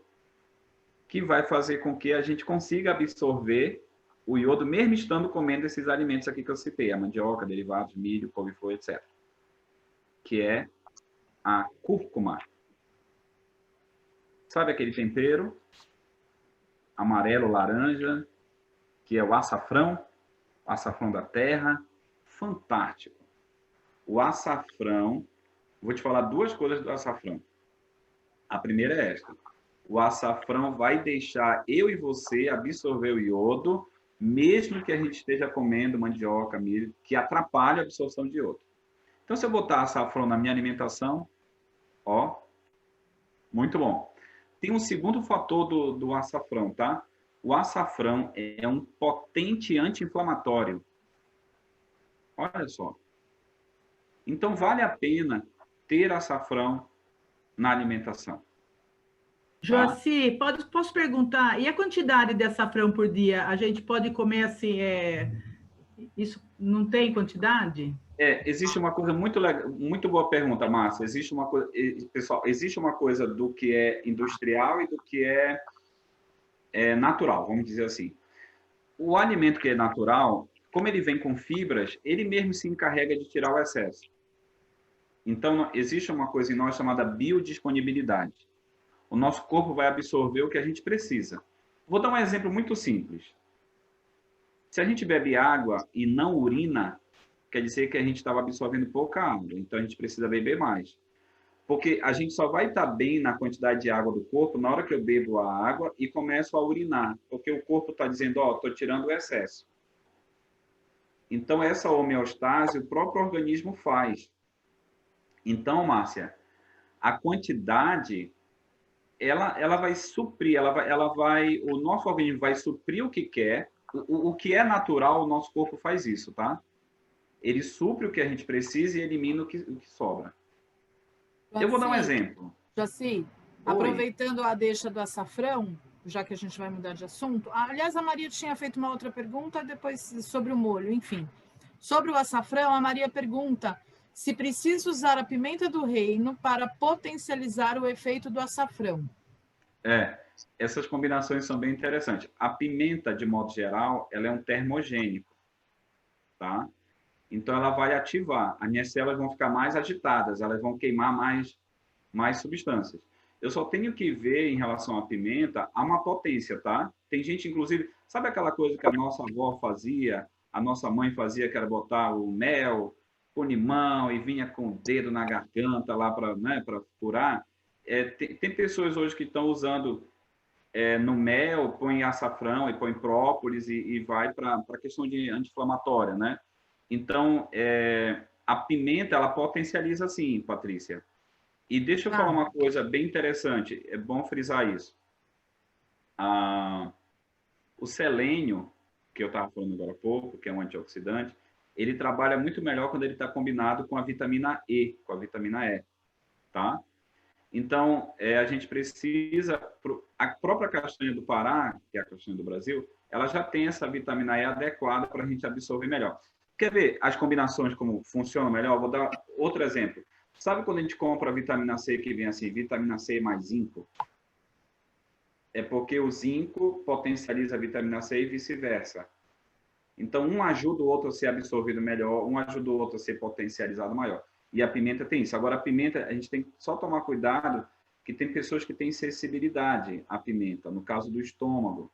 Speaker 5: que vai fazer com que a gente consiga absorver o iodo, mesmo estando comendo esses alimentos aqui que eu citei, a mandioca, derivados, milho, couve-flor, etc. Que é a cúrcuma. Sabe aquele tempero amarelo, laranja, que é o açafrão da terra? Fantástico. O açafrão, vou te falar duas coisas do açafrão. A primeira é esta. O açafrão vai deixar eu e você absorver o iodo, mesmo que a gente esteja comendo mandioca, milho, que atrapalha a absorção de iodo. Então, se eu botar açafrão na minha alimentação, ó, muito bom. Tem um segundo fator do açafrão, tá? O açafrão é um potente anti-inflamatório. Olha só. Então, vale a pena ter açafrão na alimentação.
Speaker 4: Joaci, posso perguntar, e a quantidade de açafrão por dia? A gente pode comer assim, isso não tem quantidade?
Speaker 5: Existe uma coisa muito legal, muito boa pergunta, Márcia. Existe uma coisa, pessoal, existe uma coisa do que é industrial e do que é natural, vamos dizer assim. O alimento que é natural, como ele vem com fibras, ele mesmo se encarrega de tirar o excesso. Então, existe uma coisa em nós chamada biodisponibilidade. O nosso corpo vai absorver o que a gente precisa. Vou dar um exemplo muito simples. Se a gente bebe água e não urina, quer dizer que a gente estava absorvendo pouca água, então a gente precisa beber mais. Porque a gente só vai estar bem na quantidade de água do corpo na hora que eu bebo a água e começo a urinar, porque o corpo está dizendo, ó, estou tirando o excesso. Então, essa homeostase o próprio organismo faz. Então, Márcia, a quantidade, ela vai suprir, o nosso organismo vai suprir o que quer, o que é natural, o nosso corpo faz isso, tá? Ele supre o que a gente precisa e elimina o que sobra. Eu vou dar um exemplo.
Speaker 6: Jaci, aproveitando a deixa do açafrão, já que a gente vai mudar de assunto. Aliás, a Maria tinha feito uma outra pergunta, depois sobre o molho, enfim. Sobre o açafrão, a Maria pergunta se precisa usar a pimenta do reino para potencializar o efeito do açafrão.
Speaker 5: Essas combinações são bem interessantes. A pimenta, de modo geral, ela é um termogênico, tá? Então, ela vai ativar. As minhas células vão ficar mais agitadas, elas vão queimar mais substâncias. eu só tenho que ver em relação à pimenta, há uma potência, tá? Tem gente, inclusive, sabe aquela coisa que a nossa avó fazia, a nossa mãe fazia, que era botar o mel com limão e vinha com o dedo na garganta lá para, né, para curar? Tem pessoas hoje que estão usando no mel, põe açafrão e põe própolis e vai para a questão de anti-inflamatória, né? Então, a pimenta, ela potencializa sim, Patrícia. E deixa eu falar uma coisa bem interessante, é bom frisar isso. O selênio, que eu estava falando agora há pouco, que é um antioxidante, ele trabalha muito melhor quando ele está combinado com a vitamina E, com a vitamina E, tá? Então, a gente precisa... A própria castanha do Pará, que é a castanha do Brasil, ela já tem essa vitamina E adequada para a gente absorver melhor. Quer ver as combinações como funcionam melhor? Vou dar outro exemplo. Sabe quando a gente compra a vitamina C que vem assim, vitamina C mais zinco? É porque o zinco potencializa a vitamina C e vice-versa. Então, um ajuda o outro a ser absorvido melhor, um ajuda o outro a ser potencializado maior. E a pimenta tem isso. Agora, a pimenta, a gente tem que só tomar cuidado que tem pessoas que têm sensibilidade à pimenta, no caso do estômago.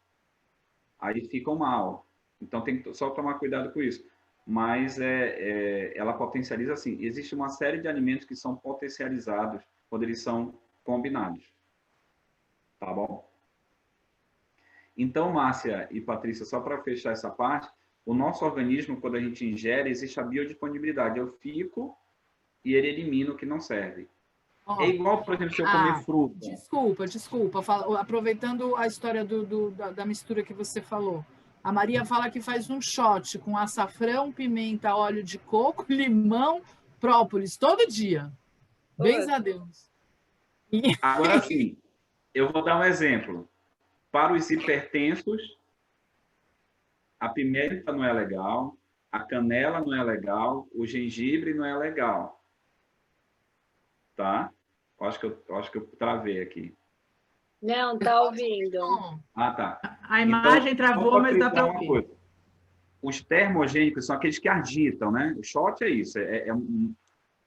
Speaker 5: Aí ficam mal. Então, tem que só tomar cuidado com isso. Mas ela potencializa assim. Existe uma série de alimentos que são potencializados quando eles são combinados. Tá bom? Então, Márcia e Patrícia, só para fechar essa parte, o nosso organismo, quando a gente ingere, existe a biodisponibilidade. Eu fico e ele elimina o que não serve. É igual, por exemplo, se eu comer fruta.
Speaker 6: Desculpa. Aproveitando a história da mistura que você falou. A Maria fala que faz um shot com açafrão, pimenta, óleo de coco, limão, própolis, todo dia. Bens a Deus.
Speaker 5: Agora sim, eu vou dar um exemplo. Para os hipertensos, a pimenta não é legal, a canela não é legal, o gengibre não é legal. Tá? Acho que eu travei aqui.
Speaker 2: Não, tá ouvindo.
Speaker 5: Ah, tá.
Speaker 4: A imagem
Speaker 5: então,
Speaker 4: travou, mas dá para ouvir.
Speaker 5: Os termogênicos são aqueles que agitam, né? O shot é isso,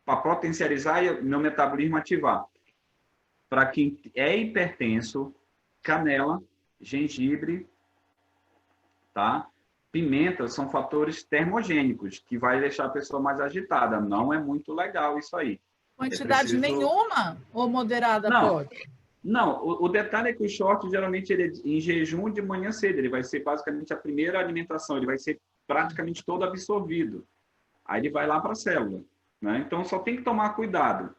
Speaker 5: para potencializar e meu metabolismo ativar. Para quem é hipertenso, canela, gengibre, tá? Pimenta são fatores termogênicos, que vai deixar a pessoa mais agitada. Não é muito legal isso aí.
Speaker 6: Quantidade nenhuma ou moderada pode?
Speaker 5: Não, o detalhe é que o short, geralmente, ele é em jejum de manhã cedo. Ele vai ser basicamente a primeira alimentação. Ele vai ser praticamente todo absorvido. Aí ele vai lá para a célula, né? Então, só tem que tomar cuidado.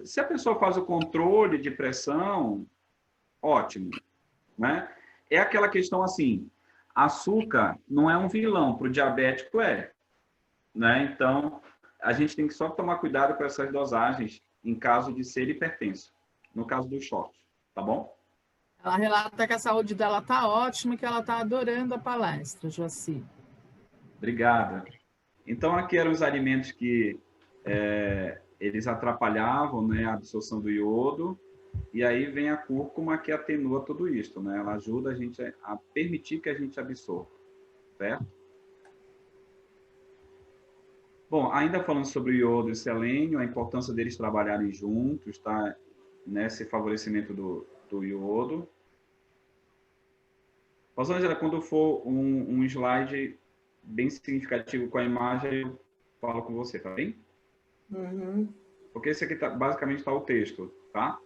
Speaker 5: Se a pessoa faz o controle de pressão, ótimo, né? É aquela questão assim, açúcar não é um vilão, para o diabético né? Então, a gente tem que só tomar cuidado com essas dosagens em caso de ser hipertenso, no caso do short, tá bom?
Speaker 6: Ela relata que a saúde dela tá ótima e que ela tá adorando a palestra, Joaci.
Speaker 5: Obrigada. Então, aqui eram os alimentos que eles atrapalhavam, né, a absorção do iodo, e aí vem a cúrcuma que atenua tudo isso, né? Ela ajuda a gente a permitir que a gente absorva, certo? Bom, ainda falando sobre o iodo e o selênio, a importância deles trabalharem juntos, tá? Nesse favorecimento do iodo. Rosângela, quando for um slide bem significativo com a imagem, eu falo com você, tá bem?
Speaker 1: Uhum.
Speaker 5: Porque esse aqui basicamente está o texto, tá?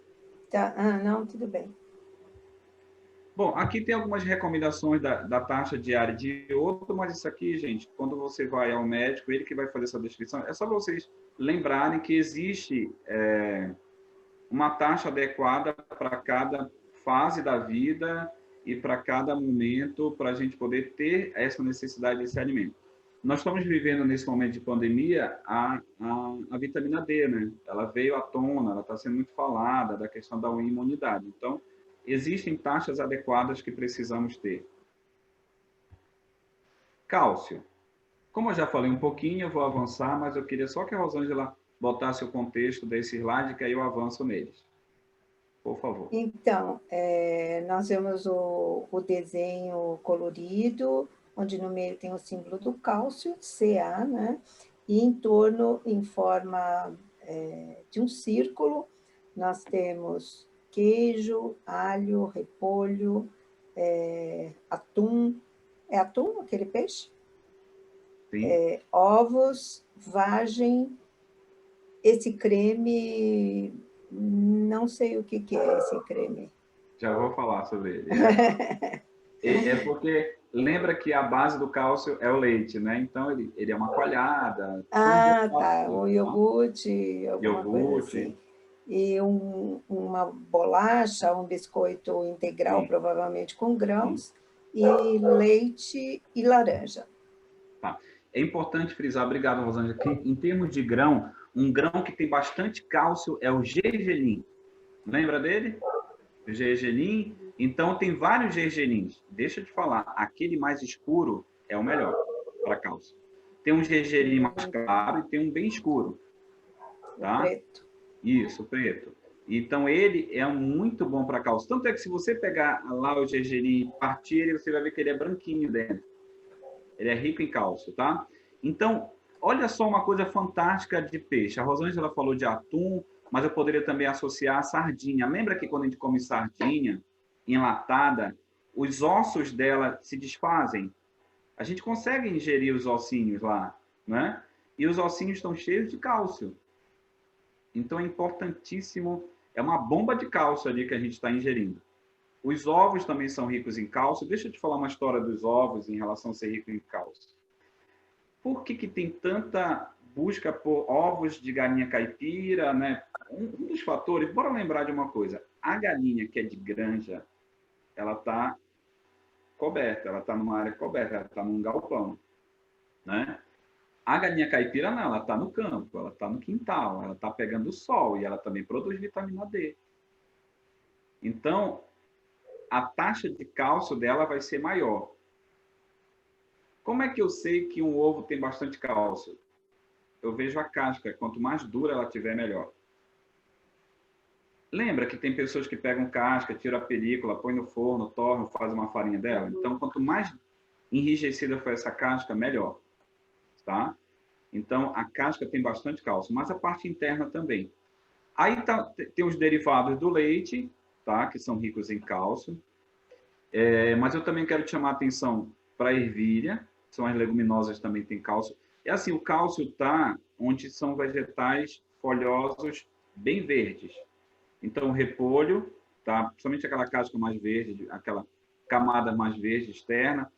Speaker 1: Tá. Não, tudo bem.
Speaker 5: Bom, aqui tem algumas recomendações da taxa diária de iodo, mas isso aqui, gente, quando você vai ao médico, ele que vai fazer essa descrição, é só para vocês lembrarem que existe uma taxa adequada para cada fase da vida e para cada momento, para a gente poder ter essa necessidade desse alimento. Nós estamos vivendo, nesse momento de pandemia, a vitamina D, né? Ela veio à tona, ela está sendo muito falada, da questão da imunidade. Então, existem taxas adequadas que precisamos ter. Cálcio. Como eu já falei um pouquinho, eu vou avançar, mas eu queria só que a Rosângela botasse o contexto desse slide, que aí eu avanço neles. Por favor.
Speaker 1: Então, nós vemos o desenho colorido, onde no meio tem o símbolo do cálcio, Ca, né? E em torno, em forma de um círculo, nós temos queijo, alho, repolho, atum. É atum aquele peixe?
Speaker 5: Sim.
Speaker 1: Ovos, vagem. Esse creme, não sei o que é esse creme.
Speaker 5: Já vou falar sobre ele. É porque lembra que a base do cálcio é o leite, né? Então ele é uma coalhada.
Speaker 1: Tá. O iogurte, alguma coisa
Speaker 5: Iogurte.
Speaker 1: assim. E uma bolacha, um biscoito integral,
Speaker 5: Sim.
Speaker 1: provavelmente com grãos, e leite e laranja.
Speaker 5: Tá. É importante frisar, obrigado, Rosângela, que em termos de grão, um grão que tem bastante cálcio é o gergelim. Lembra dele? O gergelim. Então, tem vários gergelins. Deixa eu te falar, aquele mais escuro é o melhor para cálcio. Tem um gergelim mais claro e tem um bem escuro. Tá?
Speaker 1: Preto.
Speaker 5: Isso, preto. Então, ele é muito bom para cálcio. Tanto é que se você pegar lá o gergelim e partir ele, você vai ver que ele é branquinho dentro. Ele é rico em cálcio, tá? Então, olha só uma coisa fantástica de peixe. A Rosângela falou de atum, mas eu poderia também associar a sardinha. Lembra que quando a gente come sardinha enlatada, os ossos dela se desfazem? A gente consegue ingerir os ossinhos lá, né? E os ossinhos estão cheios de cálcio. Então, é importantíssimo. É uma bomba de cálcio ali que a gente está ingerindo. Os ovos também são ricos em cálcio. Deixa eu te falar uma história dos ovos em relação a ser rico em cálcio. Por que tem tanta busca por ovos de galinha caipira, né? Um dos fatores, bora lembrar de uma coisa. A galinha que é de granja, ela está coberta, ela está numa área coberta, ela está num galpão, né? A galinha caipira não, ela está no campo, ela está no quintal, ela está pegando o sol e ela também produz vitamina D. Então, a taxa de cálcio dela vai ser maior. Como é que eu sei que um ovo tem bastante cálcio? Eu vejo a casca. Quanto mais dura ela tiver, melhor. Lembra que tem pessoas que pegam casca, tiram a película, põe no forno, torna, faz uma farinha dela? Então, quanto mais enrijecida for essa casca, melhor. Tá? Então, a casca tem bastante cálcio, mas a parte interna também. Aí tem os derivados do leite, tá? Que são ricos em cálcio. Mas eu também quero te chamar a atenção para a ervilha, são as leguminosas também têm cálcio. E assim, o cálcio está onde são vegetais folhosos bem verdes. Então, o repolho, tá? Principalmente aquela casca mais verde, aquela camada mais verde externa.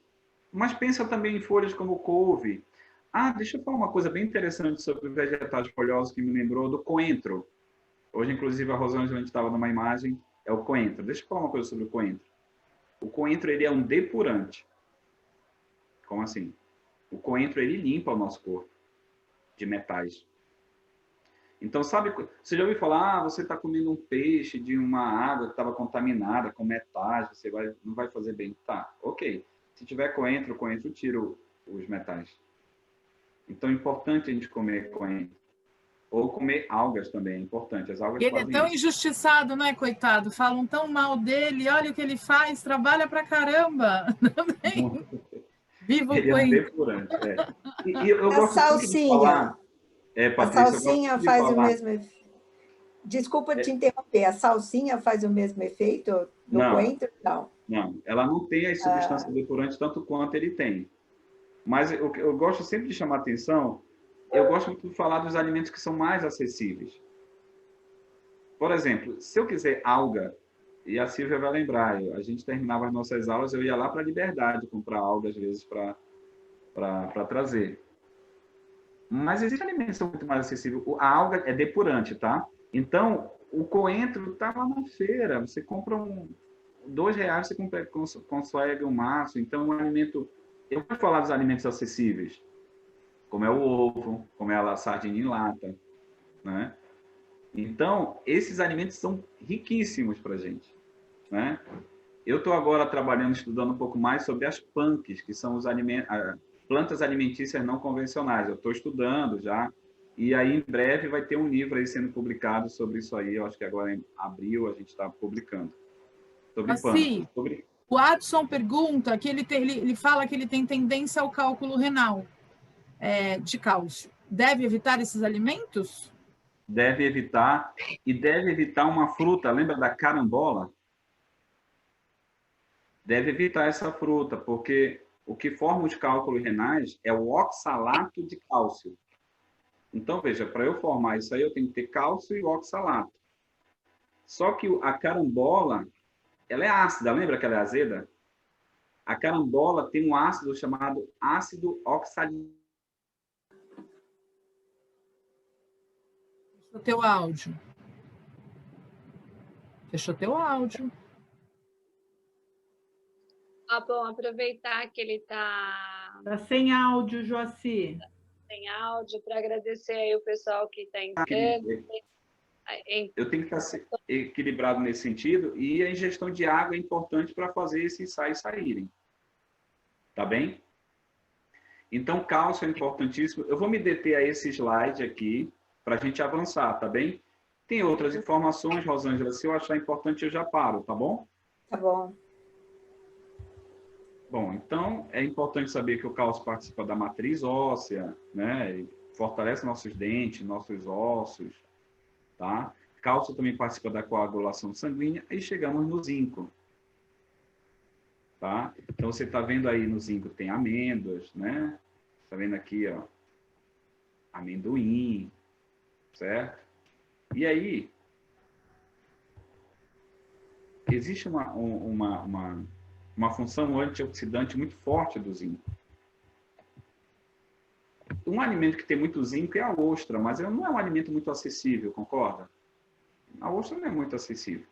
Speaker 5: Mas pensa também em folhas como couve. Deixa eu falar uma coisa bem interessante sobre vegetais folhosos que me lembrou do coentro. Hoje, inclusive, a Rosângela, a gente estava numa imagem, é o coentro. Deixa eu falar uma coisa sobre o coentro. O coentro, ele é um depurante. Como assim? O coentro, ele limpa o nosso corpo de metais. Então, sabe, você já ouviu falar, você está comendo um peixe de uma água que estava contaminada com metais, não vai fazer bem. Tá, ok. Se tiver coentro, o coentro tira os metais. Então, é importante a gente comer coentro. Ou comer algas também, é importante. As algas
Speaker 6: ele é tão injustiçado, né, coitado? Falam tão mal dele, olha o que ele faz, trabalha pra caramba. Também. Viva o coentro.
Speaker 5: E eu gosto
Speaker 1: salsinha.
Speaker 5: De falar, Patrícia,
Speaker 1: a salsinha faz o mesmo efeito. Desculpa te interromper, a salsinha faz o mesmo efeito do coentro?
Speaker 5: Não, ela não tem as substâncias depurantes tanto quanto ele tem. Mas eu gosto sempre de chamar a atenção, eu gosto muito de falar dos alimentos que são mais acessíveis. Por exemplo, se eu quiser alga, e a Silvia vai lembrar, a gente terminava as nossas aulas, eu ia lá para a Liberdade comprar alga, às vezes, para trazer. Mas existem alimentos que são muito mais acessíveis. A alga é depurante, tá? Então, o coentro está lá na feira. Você compra R$2, você consegue um maço. Então, um alimento... Eu vou falar dos alimentos acessíveis, como é o ovo, como é a sardinha em lata, né? Então, esses alimentos são riquíssimos para a gente, né? Eu estou agora estudando um pouco mais sobre as punks, que são plantas alimentícias não convencionais. Eu estou estudando já, e aí em breve vai ter um livro aí sendo publicado sobre isso aí. Eu acho que agora em abril a gente está publicando. Sobre
Speaker 6: assim, o Adson pergunta que ele fala que ele tem tendência ao cálculo renal de cálcio. Deve evitar esses alimentos?
Speaker 5: deve evitar, e deve evitar uma fruta, lembra da carambola? Deve evitar essa fruta, porque o que forma os cálculos renais é o oxalato de cálcio. Então, veja, para eu formar isso aí, eu tenho que ter cálcio e oxalato. Só que a carambola, ela é ácida, lembra que ela é azeda? A carambola tem um ácido chamado ácido oxalítico.
Speaker 6: Fechou teu áudio. Fechou teu áudio.
Speaker 2: Ah, bom, aproveitar que ele está
Speaker 4: Está sem áudio, Joaci.
Speaker 2: sem áudio, para agradecer aí o pessoal que está entrando.
Speaker 5: Eu tenho que estar equilibrado nesse sentido, e a ingestão de água é importante para fazer esses sais saírem. Tá bem? Então, cálcio é importantíssimo. Eu vou me deter a esse slide aqui, para a gente avançar, tá bem? Tem outras informações, Rosângela, se eu achar importante eu já paro, tá bom?
Speaker 1: Tá bom.
Speaker 5: Bom, então é importante saber que o cálcio participa da matriz óssea, né? Fortalece nossos dentes, nossos ossos, tá? Cálcio também participa da coagulação sanguínea, e chegamos no zinco, tá? Então você está vendo aí no zinco tem amêndoas, né? Está vendo aqui, ó, amendoim, certo? E aí existe uma função antioxidante muito forte do zinco. Um alimento que tem muito zinco é a ostra, mas não é um alimento muito acessível, concorda? A ostra não é muito acessível.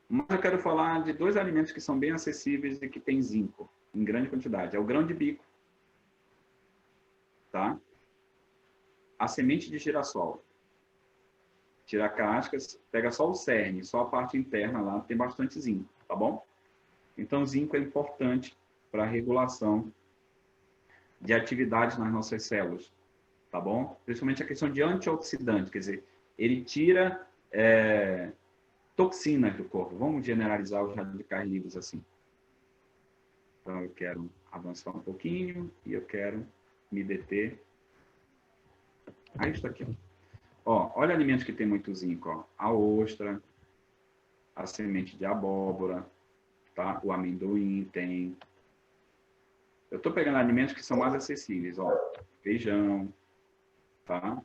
Speaker 5: Mas eu quero falar de 2 alimentos que são bem acessíveis e que têm zinco, em grande quantidade. É o grão de bico, tá? A semente de girassol. Tira a casca, pega só o cerne, só a parte interna lá, tem bastante zinco, tá bom? Então, zinco é importante para a regulação de atividades nas nossas células, tá bom? Principalmente a questão de antioxidante, quer dizer, ele tira toxinas do corpo. Vamos generalizar os radicais livres assim. Então, eu quero avançar um pouquinho e eu quero me deter. Aí está aqui, ó. Olha alimentos que tem muito zinco, ó. A ostra, a semente de abóbora, tá? O amendoim tem. Eu estou pegando alimentos que são mais acessíveis, ó. Feijão, tá?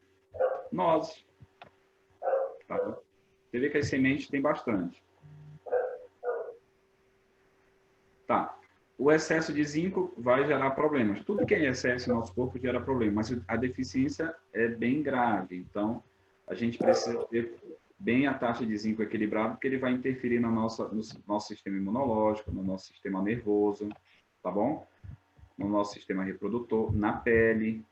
Speaker 5: Nozes, tá? Você vê que as sementes tem bastante. Tá. O excesso de zinco vai gerar problemas. Tudo que é excesso no nosso corpo gera problema, mas a deficiência é bem grave. Então, a gente precisa ter bem a taxa de zinco equilibrada, porque ele vai interferir no nosso sistema imunológico, no nosso sistema nervoso, tá bom? No nosso sistema reprodutor, na pele.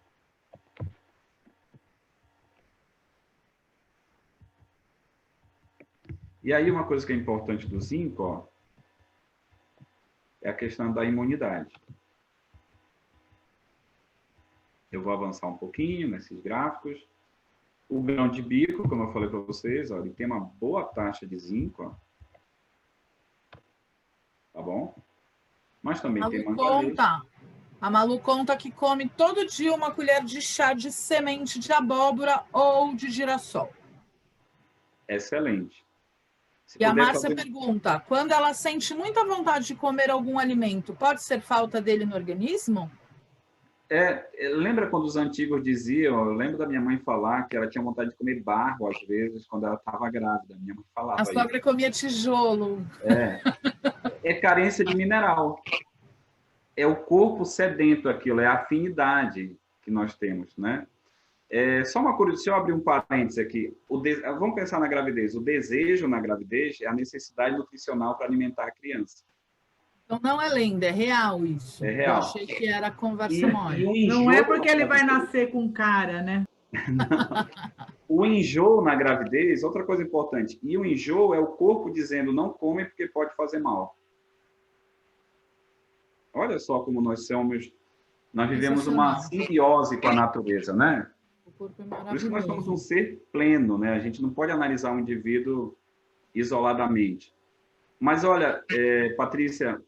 Speaker 5: E aí, uma coisa que é importante do zinco, ó, é a questão da imunidade. Eu vou avançar um pouquinho nesses gráficos. O grão de bico, como eu falei para vocês, ó, ele tem uma boa taxa de zinco, ó. Tá bom? Mas também tem manganês.
Speaker 6: A Malu conta que come todo dia uma colher de chá de semente de abóbora ou de girassol.
Speaker 5: Excelente.
Speaker 6: E a Márcia pergunta, quando ela sente muita vontade de comer algum alimento, pode ser falta dele no organismo?
Speaker 5: Lembra quando os antigos diziam, eu lembro da minha mãe falar que ela tinha vontade de comer barro, às vezes, quando ela estava grávida. Minha mãe falava
Speaker 6: isso. A sogra comia tijolo.
Speaker 5: É carência de mineral. É o corpo sedento aquilo, é a afinidade que nós temos, né? Só uma curiosidade, se eu abrir um parênteses aqui, vamos pensar na gravidez. O desejo na gravidez é a necessidade nutricional para alimentar a criança.
Speaker 6: Então não é lenda, é real isso.
Speaker 5: É real.
Speaker 6: Eu achei que era conversa mole.
Speaker 4: Não é porque ele vai nascer com cara, né?
Speaker 5: O enjoo na gravidez, outra coisa importante, e o enjoo é o corpo dizendo não come porque pode fazer mal. Olha só como nós vivemos uma simbiose com a natureza, né? Por isso que nós somos um ser pleno, né? A gente não pode analisar um indivíduo isoladamente. Mas olha, Patrícia,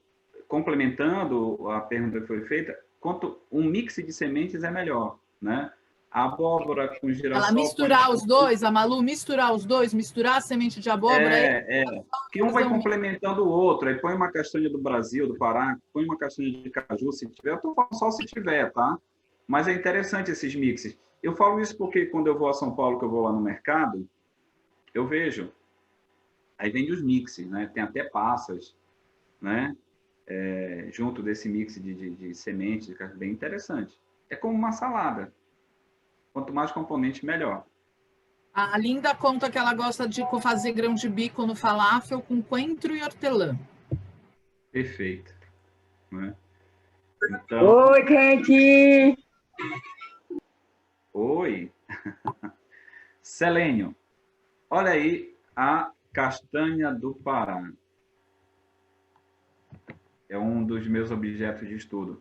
Speaker 5: complementando a pergunta que foi feita, quanto um mix de sementes é melhor, né? A abóbora com girassol...
Speaker 6: Ela misturar os dois, a Malu, misturar os dois, misturar a semente de abóbora...
Speaker 5: Que um vai complementando o outro. Aí põe uma castanha do Brasil, do Pará, põe uma castanha de caju, se tiver. Eu tô falando só se tiver, tá? Mas é interessante esses mixes. Eu falo isso porque quando eu vou a São Paulo, que eu vou lá no mercado, eu vejo. Aí vende os mixes, né? Tem até passas, né? Junto desse mix de sementes, bem interessante. É como uma salada. Quanto mais componente, melhor.
Speaker 6: A Linda conta que ela gosta de fazer grão de bico no falafel com coentro e hortelã.
Speaker 5: Perfeito. Né? Então...
Speaker 7: Oi, Kenti!
Speaker 5: Oi! Selênio. Olha aí a castanha do Pará. É um dos meus objetos de estudo.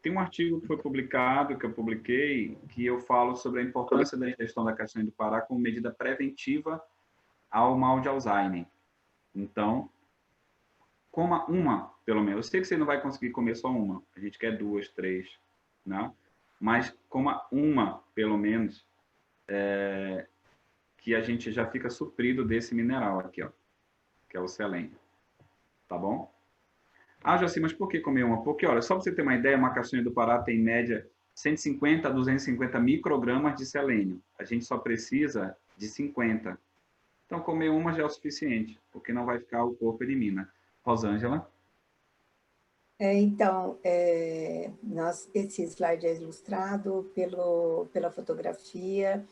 Speaker 5: Tem um artigo que foi publicado, que eu publiquei, que eu falo sobre a importância da ingestão da castanha do Pará como medida preventiva ao mal de Alzheimer. Então, coma uma, pelo menos. Eu sei que você não vai conseguir comer só uma. A gente quer 2, 3, né? Mas coma uma, pelo menos, que a gente já fica suprido desse mineral aqui, ó, que é o selênio. Tá bom? Ah, Joci, mas por que comer uma? Porque, olha, só para você ter uma ideia, uma castanha do Pará tem, em média, 150 a 250 microgramas de selênio. A gente só precisa de 50. Então, comer uma já é o suficiente, porque não vai ficar, o corpo elimina. Rosângela?
Speaker 1: Então, esse slide é ilustrado pela fotografia,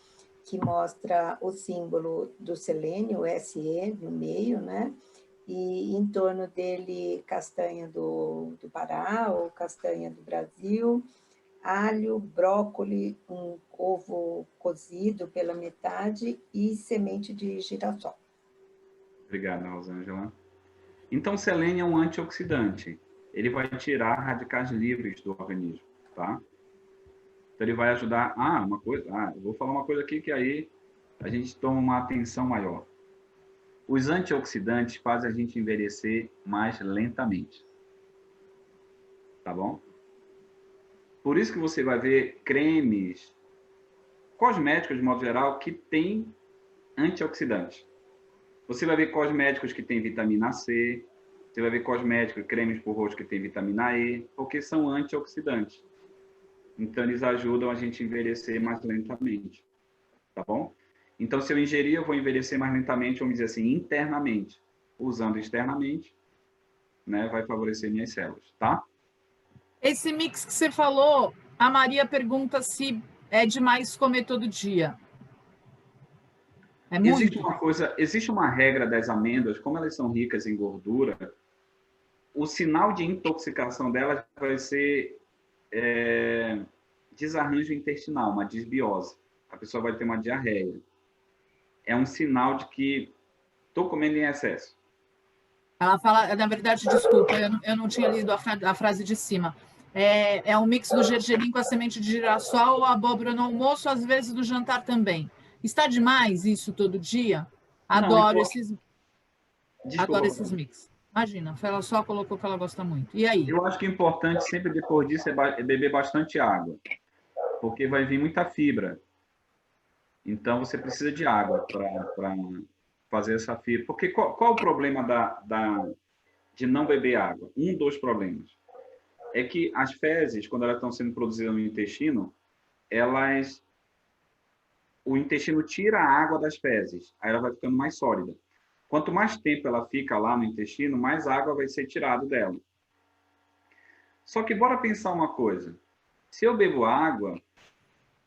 Speaker 1: que mostra o símbolo do selênio, o SE, no meio, né? E em torno dele, castanha do Pará ou castanha do Brasil, alho, brócolis, um ovo cozido pela metade e semente de girassol.
Speaker 5: Obrigado, Rosângela. Então, selênio é um antioxidante. Ele vai tirar radicais livres do organismo, tá? Então, ele vai ajudar... eu vou falar uma coisa aqui que aí a gente toma uma atenção maior. Os antioxidantes fazem a gente envelhecer mais lentamente. Tá bom? Por isso que você vai ver cremes, cosméticos de modo geral, que tem antioxidantes. Você vai ver cosméticos que tem vitamina C, você vai ver cosméticos, cremes para o rosto que tem vitamina E, porque são antioxidantes. Então, eles ajudam a gente a envelhecer mais lentamente. Tá bom? Então, se eu ingerir, eu vou envelhecer mais lentamente, vamos dizer assim, internamente. Usando externamente, né, vai favorecer minhas células, tá?
Speaker 6: Esse mix que você falou, a Maria pergunta se é demais comer todo dia. É muito?
Speaker 5: Existe uma regra das amêndoas, como elas são ricas em gordura, o sinal de intoxicação delas vai ser desarranjo intestinal, uma disbiose. A pessoa vai ter uma diarreia. É um sinal de que estou comendo em excesso.
Speaker 6: Ela fala, na verdade, desculpa, eu não tinha lido a frase de cima. É um mix do gergelim com a semente de girassol, a abóbora no almoço, às vezes do jantar também. Está demais isso todo dia? Adoro esses mix. Imagina, ela só colocou que ela gosta muito. E aí?
Speaker 5: Eu acho que o importante sempre depois disso é beber bastante água, porque vai vir muita fibra. Então, você precisa de água para fazer essa fibra. Porque qual o problema de não beber água? Um dos problemas é que as fezes, quando elas estão sendo produzidas no intestino, o intestino tira a água das fezes, aí ela vai ficando mais sólida. Quanto mais tempo ela fica lá no intestino, mais água vai ser tirada dela. Só que bora pensar uma coisa. Se eu bebo água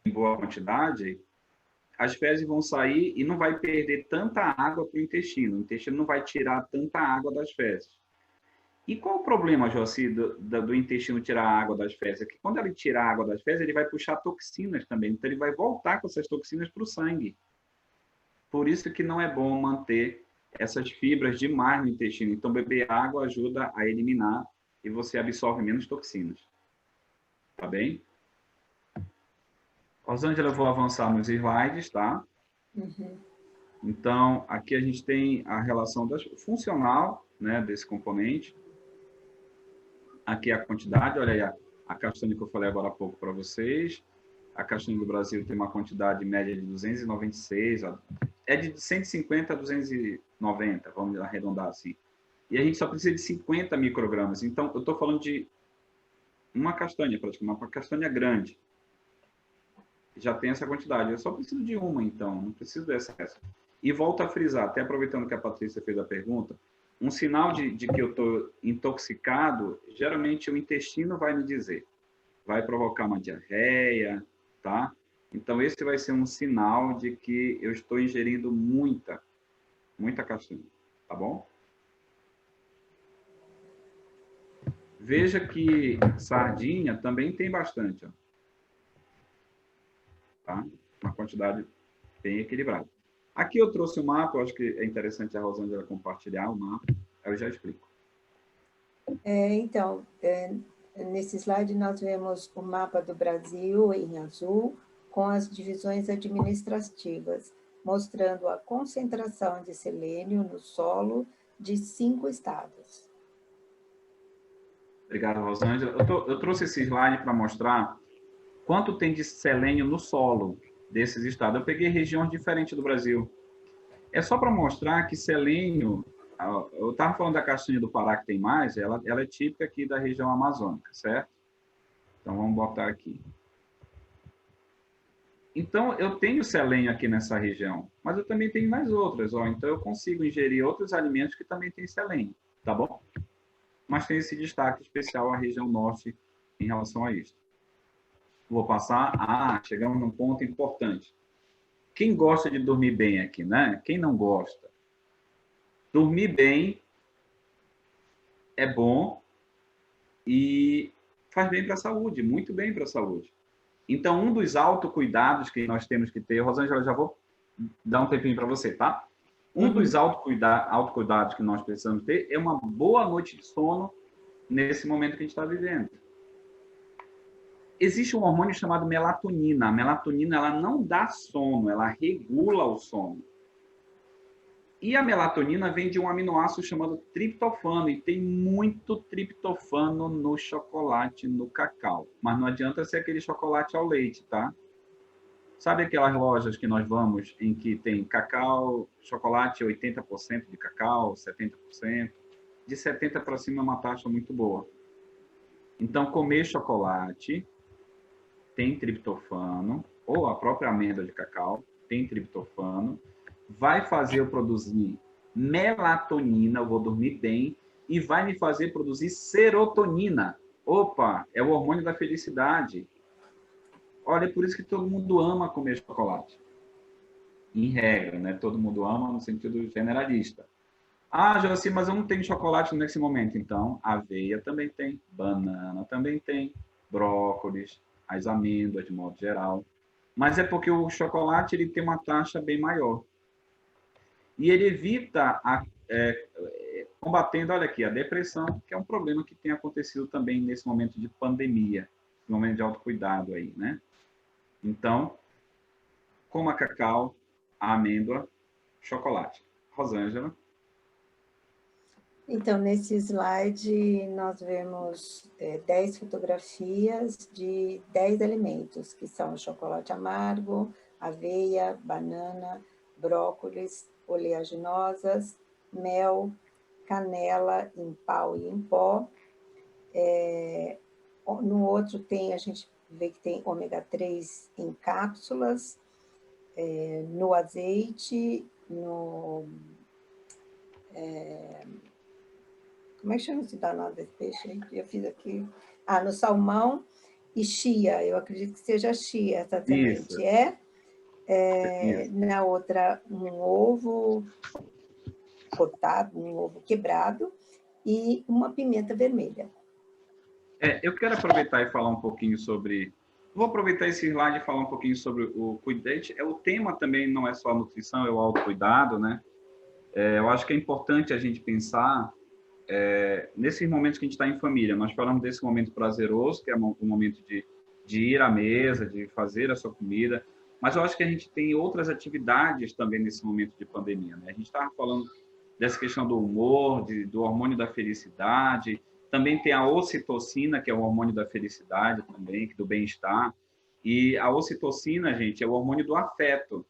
Speaker 5: em boa quantidade, as fezes vão sair e não vai perder tanta água para o intestino. O intestino não vai tirar tanta água das fezes. E qual o problema, Joci, do intestino tirar a água das fezes? É que quando ele tira a água das fezes, ele vai puxar toxinas também. Então, ele vai voltar com essas toxinas para o sangue. Por isso que não é bom manter essas fibras demais no intestino. Então, beber água ajuda a eliminar e você absorve menos toxinas. Tá bem? Rosângela, eu vou avançar nos slides, tá?
Speaker 1: Uhum.
Speaker 5: Então, aqui a gente tem a relação funcional, né, desse componente. Aqui a quantidade, olha aí a castanha que eu falei agora há pouco para vocês. a castanha do Brasil tem uma quantidade média de 296, é de 150 a 290, vamos arredondar assim. E a gente só precisa de 50 microgramas. Então, eu estou falando de uma castanha, praticamente, uma castanha grande. Já tem essa quantidade. Eu só preciso de uma, então, não preciso do excesso. E volto a frisar, até aproveitando que a Patrícia fez a pergunta, um sinal de que eu estou intoxicado, geralmente o intestino vai me dizer. Vai provocar uma diarreia, tá? Então, esse vai ser um sinal de que eu estou ingerindo muita castanha, tá bom? Veja que sardinha também tem bastante, ó. Tá? Uma quantidade bem equilibrada. Aqui eu trouxe o mapa, eu acho que é interessante a Rosângela compartilhar o mapa, aí eu já explico.
Speaker 1: Nesse slide nós vemos o mapa do Brasil em azul, com as divisões administrativas, mostrando a concentração de selênio no solo de 5 estados.
Speaker 5: Obrigado, Rosângela. Eu trouxe esse slide para mostrar quanto tem de selênio no solo desses estados. Eu peguei regiões diferentes do Brasil. É só para mostrar que selênio... Eu estava falando da castanha do Pará, que tem mais, ela é típica aqui da região amazônica, certo? Então, vamos botar aqui. Então, eu tenho selênio aqui nessa região, mas eu também tenho nas outras, ó. Então, eu consigo ingerir outros alimentos que também têm selênio, tá bom? Mas tem esse destaque especial à região norte em relação a isso. Vou passar. Chegamos num ponto importante. Quem gosta de dormir bem aqui, né? Quem não gosta? Dormir bem é bom e faz bem para a saúde, muito bem para a saúde. Então, um dos autocuidados que nós temos que ter, Rosângela, já vou dar um tempinho para você, tá? Um dos autocuidados que nós precisamos ter é uma boa noite de sono nesse momento que a gente está vivendo. Existe um hormônio chamado melatonina. A melatonina, ela não dá sono, ela regula o sono. E a melatonina vem de um aminoácido chamado triptofano, e tem muito triptofano no chocolate, no cacau. Mas não adianta ser aquele chocolate ao leite, tá? Sabe aquelas lojas que nós vamos em que tem cacau, chocolate 80% de cacau, 70%? De 70% para cima é uma taxa muito boa. Então, comer chocolate tem triptofano, ou a própria amêndoa de cacau tem triptofano, vai fazer eu produzir melatonina, eu vou dormir bem, e vai me fazer produzir serotonina. Opa, é o hormônio da felicidade. Olha, é por isso que todo mundo ama comer chocolate. Em regra, né? Todo mundo ama no sentido generalista. Joaci, mas eu não tenho chocolate nesse momento. Então, aveia também tem, banana também tem, brócolis, as amêndoas de modo geral. Mas é porque o chocolate ele tem uma taxa bem maior. E ele evita, combatendo, olha aqui, a depressão, que é um problema que tem acontecido também nesse momento de pandemia, no momento de autocuidado aí, né? Então, coma cacau, amêndoa, chocolate. Rosângela.
Speaker 1: Então, nesse slide, nós vemos 10 fotografias de 10 alimentos, que são chocolate amargo, aveia, banana, brócolis, oleaginosas, mel, canela em pau e em pó. No outro a gente vê que tem ômega 3 em cápsulas, no azeite, como é que chama esse danado desse peixe aí? Eu fiz aqui. No salmão e chia, eu acredito que seja chia essa semente. Na outra, um ovo cortado, um ovo quebrado e uma pimenta vermelha.
Speaker 5: Eu quero aproveitar e falar um pouquinho sobre... Vou aproveitar esse slide e falar um pouquinho sobre o cuidado. O tema também não é só a nutrição, é o autocuidado, né? Eu acho que é importante a gente pensar nesses momentos que a gente está em família. Nós falamos desse momento prazeroso, que é o momento de ir à mesa, de fazer a sua comida, mas eu acho que a gente tem outras atividades também nesse momento de pandemia, né? A gente estava falando dessa questão do humor, do hormônio da felicidade, também tem a ocitocina, que é o hormônio da felicidade também, do bem-estar, E a ocitocina, gente, é o hormônio do afeto.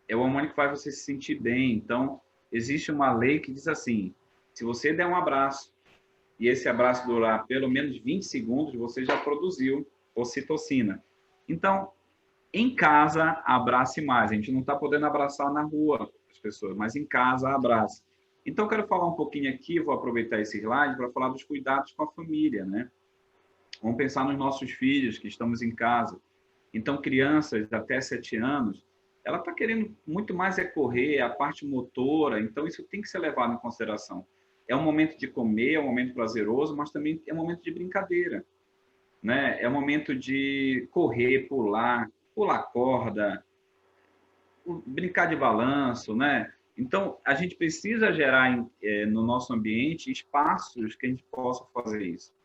Speaker 5: É o hormônio que faz você se sentir bem. Então, existe uma lei que diz assim, se você der um abraço e esse abraço durar pelo menos 20 segundos, você já produziu ocitocina. Então, em casa, abrace mais. A gente não está podendo abraçar na rua as pessoas, mas em casa, abrace. Então, eu quero falar um pouquinho aqui, vou aproveitar esse slide para falar dos cuidados com a família, né? Vamos pensar nos nossos filhos que estamos em casa. Então, crianças até 7 anos, ela está querendo muito mais correr, a parte motora, então isso tem que ser levado em consideração. É um momento de comer, é um momento prazeroso, mas também é um momento de brincadeira, né? É um momento de correr, pular corda, brincar de balanço, né? Então, a gente precisa gerar no nosso ambiente espaços que a gente possa fazer isso.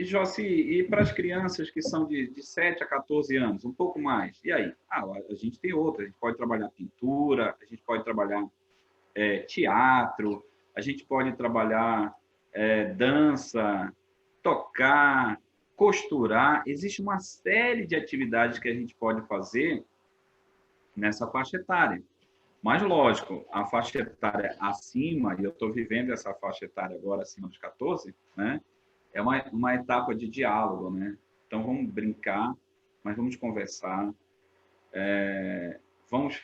Speaker 5: Joci, e para as crianças que são de 7 a 14 anos, um pouco mais, e aí? A gente tem outra, a gente pode trabalhar pintura, a gente pode trabalhar teatro, a gente pode trabalhar dança, tocar, costurar. Existe uma série de atividades que a gente pode fazer nessa faixa etária. Mas, lógico, a faixa etária acima, e eu estou vivendo essa faixa etária agora acima dos 14, né? É uma etapa de diálogo, né? Então, vamos brincar, mas vamos conversar, vamos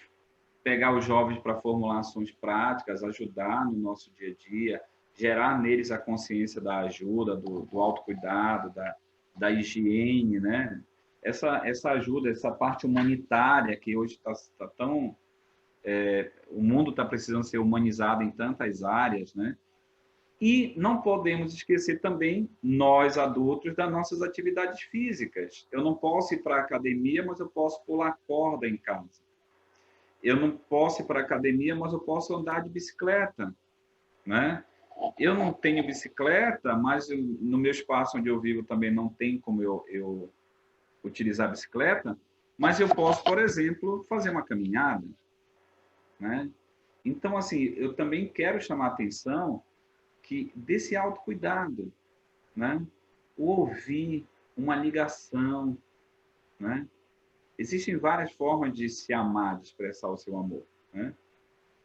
Speaker 5: pegar os jovens para formular ações práticas, ajudar no nosso dia a dia, gerar neles a consciência da ajuda, do autocuidado, da higiene, né? Essa ajuda, essa parte humanitária que hoje está tão... o mundo está precisando ser humanizado em tantas áreas, né? E não podemos esquecer também, nós adultos, das nossas atividades físicas. Eu não posso ir para a academia, mas eu posso pular corda em casa. Eu não posso ir para a academia, mas eu posso andar de bicicleta, né? Eu não tenho bicicleta, mas no meu espaço onde eu vivo também não tem como eu utilizar a bicicleta, mas eu posso, por exemplo, fazer uma caminhada, né? Então, assim, eu também quero chamar a atenção desse autocuidado, né? O ouvir, uma ligação, né? Existem várias formas de se amar, de expressar o seu amor, né?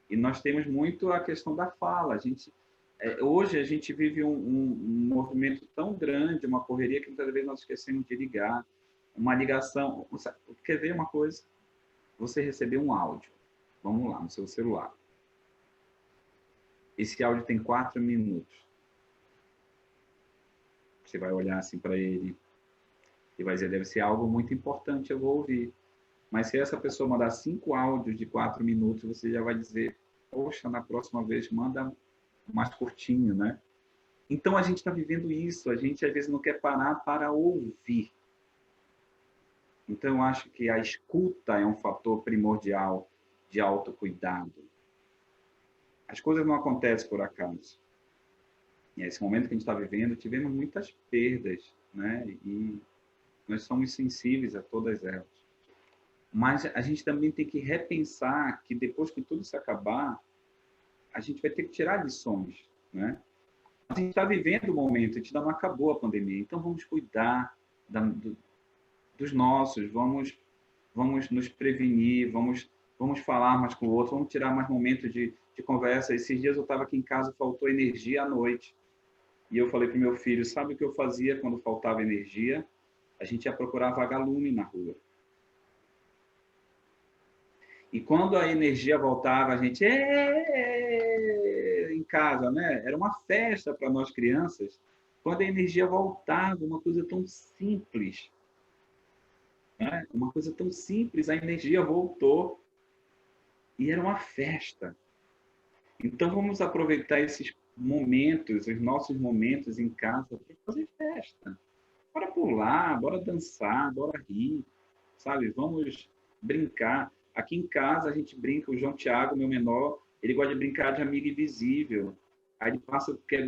Speaker 5: E nós temos muito a questão da fala. Hoje a gente vive um movimento tão grande, uma correria que muitas vezes nós esquecemos de ligar, uma ligação. Quer ver uma coisa? Você recebeu um áudio, vamos lá, no seu celular. Esse áudio tem 4 minutos. Você vai olhar assim para ele e vai dizer, deve ser algo muito importante, eu vou ouvir. Mas se essa pessoa mandar 5 áudios de 4 minutos, você já vai dizer, poxa, na próxima vez manda mais curtinho, né? Então a gente está vivendo isso, a gente às vezes não quer parar para ouvir. Então eu acho que a escuta é um fator primordial de autocuidado. As coisas não acontecem por acaso. E nesse momento que a gente está vivendo, tivemos muitas perdas, né? E nós somos sensíveis a todas elas. Mas a gente também tem que repensar que depois que tudo isso acabar, a gente vai ter que tirar lições, né? A gente está vivendo o momento, a gente ainda não acabou a pandemia, então vamos cuidar dos nossos, vamos nos prevenir, vamos falar mais com o outro, vamos tirar mais momentos de conversa. Esses dias eu estava aqui em casa, faltou energia à noite. E eu falei para o meu filho, sabe o que eu fazia quando faltava energia? A gente ia procurar vagalume na rua. E quando a energia voltava, a gente em casa, né? Era uma festa para nós crianças. Quando a energia voltava, uma coisa tão simples, né? Uma coisa tão simples, a energia voltou e era uma festa. Então vamos aproveitar esses momentos, os nossos momentos em casa para fazer festa. Bora pular, bora dançar, bora rir, sabe? Vamos brincar. Aqui em casa a gente brinca, o João Tiago, meu menor, ele gosta de brincar de amigo invisível. Aí ele quer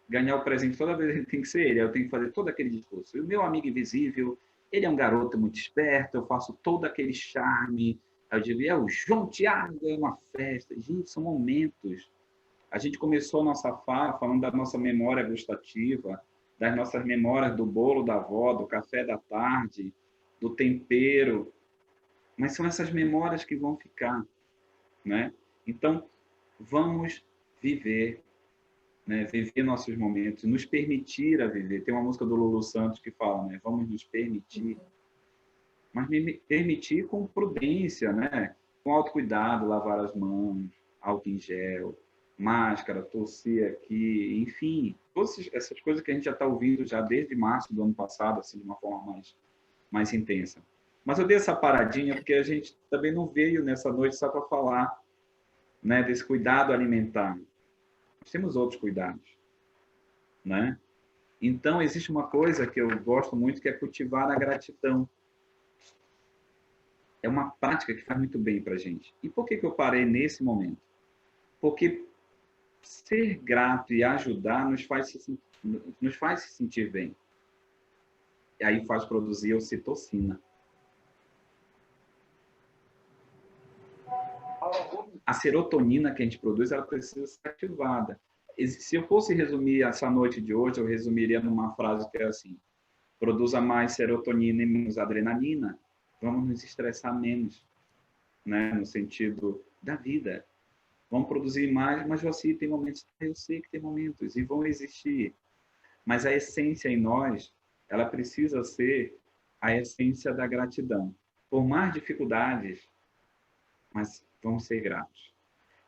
Speaker 5: ganhar o presente, toda vez ele tem que ser ele, aí eu tenho que fazer todo aquele discurso. E o meu amigo invisível, ele é um garoto muito esperto, eu faço todo aquele charme. Aí eu digo, o João Tiago, é uma festa. Gente, são momentos. A gente começou a nossa fala falando da nossa memória gustativa, das nossas memórias do bolo da avó, do café da tarde, do tempero, mas são essas memórias que vão ficar, né? Então, vamos viver, né? Viver nossos momentos, nos permitir a viver. Tem uma música do Lulu Santos que fala, né? Vamos nos permitir, mas permitir com prudência, né? Com autocuidado, lavar as mãos, álcool em gel, máscara, tossir aqui, enfim, todas essas coisas que a gente já está ouvindo já desde março do ano passado, assim, de uma forma mais intensa. Mas eu dei essa paradinha porque a gente também não veio nessa noite só para falar, né, desse cuidado alimentar. Nós temos outros cuidados, né? Então, existe uma coisa que eu gosto muito, que é cultivar a gratidão. É uma prática que faz muito bem para a gente. E por que eu parei nesse momento? Porque ser grato e ajudar nos faz se sentir bem. E aí faz produzir ocitocina. A serotonina que a gente produz, ela precisa ser ativada. Se eu fosse resumir essa noite de hoje, eu resumiria numa frase que é assim: produza mais serotonina e menos adrenalina. Vamos nos estressar menos, né? No sentido da vida. Vamos produzir mais, mas você tem momentos, eu sei que tem momentos, e vão existir. Mas a essência em nós, ela precisa ser a essência da gratidão. Por mais dificuldades, mas vamos ser gratos.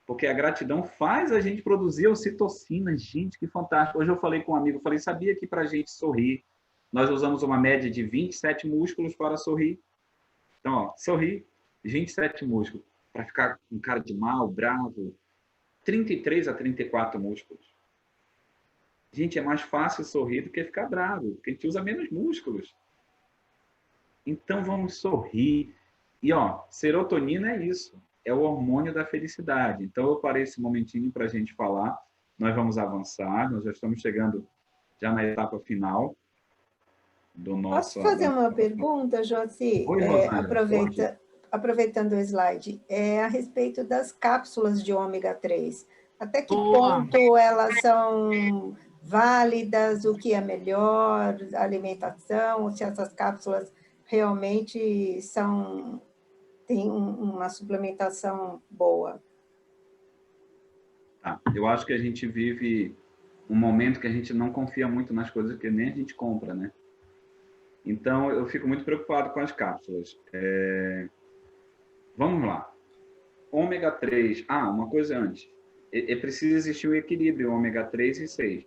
Speaker 5: Porque a gratidão faz a gente produzir ocitocina. Gente, que fantástico. Hoje eu falei com um amigo, falei, sabia que para a gente sorrir, nós usamos uma média de 27 músculos para sorrir? Então, ó, sorrir, 27 músculos. Para ficar com cara de mal, bravo, 33 a 34 músculos. Gente, é mais fácil sorrir do que ficar bravo, porque a gente usa menos músculos. Então, vamos sorrir. E, ó, serotonina é isso. É o hormônio da felicidade. Então, eu parei esse momentinho para a gente falar. Nós vamos avançar. Nós já estamos chegando já na etapa final do nosso...
Speaker 1: Posso fazer uma pergunta, Josi?
Speaker 5: Oi, Rosângela,
Speaker 1: aproveitando o slide. A respeito das cápsulas de ômega 3. Até que ponto elas são válidas? O que é melhor? A alimentação? Se essas cápsulas realmente têm uma suplementação boa?
Speaker 5: Tá. Eu acho que a gente vive um momento que a gente não confia muito nas coisas que nem a gente compra, né? Então, eu fico muito preocupado com as cápsulas. Vamos lá. Ômega 3. Uma coisa antes. É preciso existir um equilíbrio ômega 3 e 6.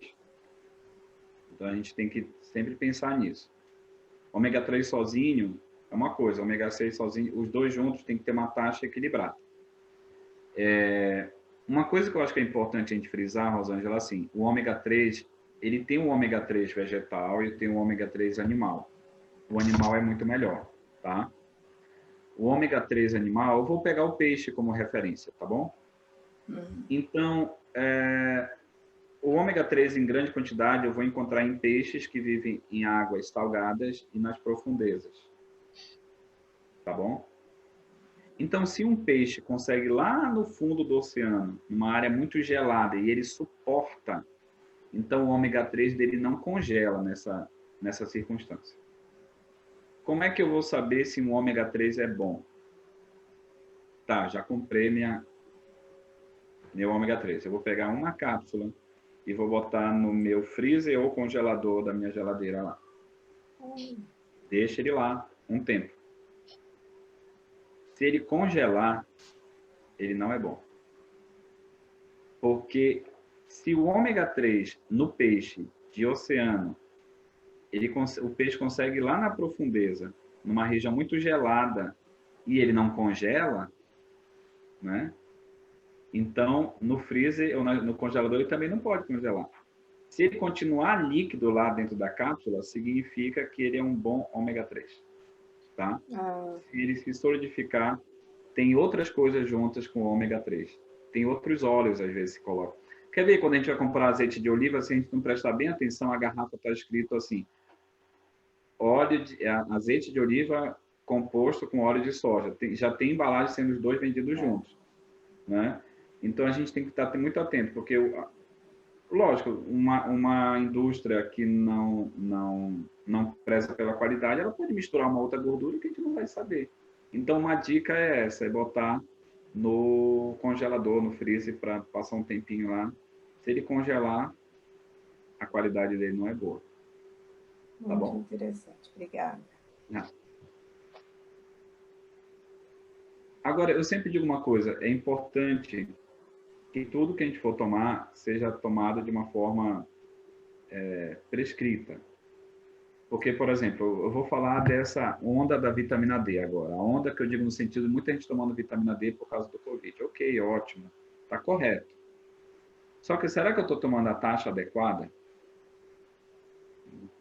Speaker 5: Então, a gente tem que sempre pensar nisso. Ômega 3 sozinho é uma coisa, ômega 6 sozinho, os dois juntos tem que ter uma taxa equilibrada. Uma coisa que eu acho que é importante a gente frisar, Rosângela, assim, o ômega 3, ele tem o ômega 3 vegetal e tem o ômega 3 animal. O animal é muito melhor, tá? O ômega 3 animal, eu vou pegar o peixe como referência, tá bom? Então, o ômega 3 em grande quantidade eu vou encontrar em peixes que vivem em águas salgadas e nas profundezas. Tá bom? Então, se um peixe consegue lá no fundo do oceano, numa área muito gelada, e ele suporta, então o ômega 3 dele não congela nessa circunstância. Como é que eu vou saber se um ômega 3 é bom? Tá, já comprei meu ômega 3. Eu vou pegar uma cápsula e vou botar no meu freezer ou congelador da minha geladeira lá. Deixa ele lá um tempo. Se ele congelar, ele não é bom. Porque se o ômega 3 no peixe de oceano, o peixe consegue ir lá na profundeza, numa região muito gelada, e ele não congela, né? Então, no freezer ou no congelador, ele também não pode congelar. Se ele continuar líquido lá dentro da cápsula, significa que ele é um bom ômega 3. Tá? Se ele se solidificar, tem outras coisas juntas com o ômega 3. Tem outros óleos, às vezes, se coloca. Quer ver, quando a gente vai comprar azeite de oliva, se a gente não prestar bem atenção, a garrafa está escrito assim, azeite de oliva composto com óleo de soja. Já tem embalagem sendo os dois vendidos juntos. Né? Então, a gente tem que estar muito atento, porque lógico, uma indústria que não preza pela qualidade, ela pode misturar uma outra gordura que a gente não vai saber. Então, uma dica é essa, é botar no congelador, no freezer, para passar um tempinho lá. Se ele congelar, a qualidade dele não é boa. Tá bom?
Speaker 1: Muito interessante, obrigada.
Speaker 5: Agora, eu sempre digo uma coisa, é importante que tudo que a gente for tomar seja tomado de uma forma prescrita. Porque, por exemplo, eu vou falar dessa onda da vitamina D agora. A onda que eu digo no sentido de muita gente tomando vitamina D por causa do Covid. Ok, ótimo, está correto. Só que será que eu estou tomando a taxa adequada?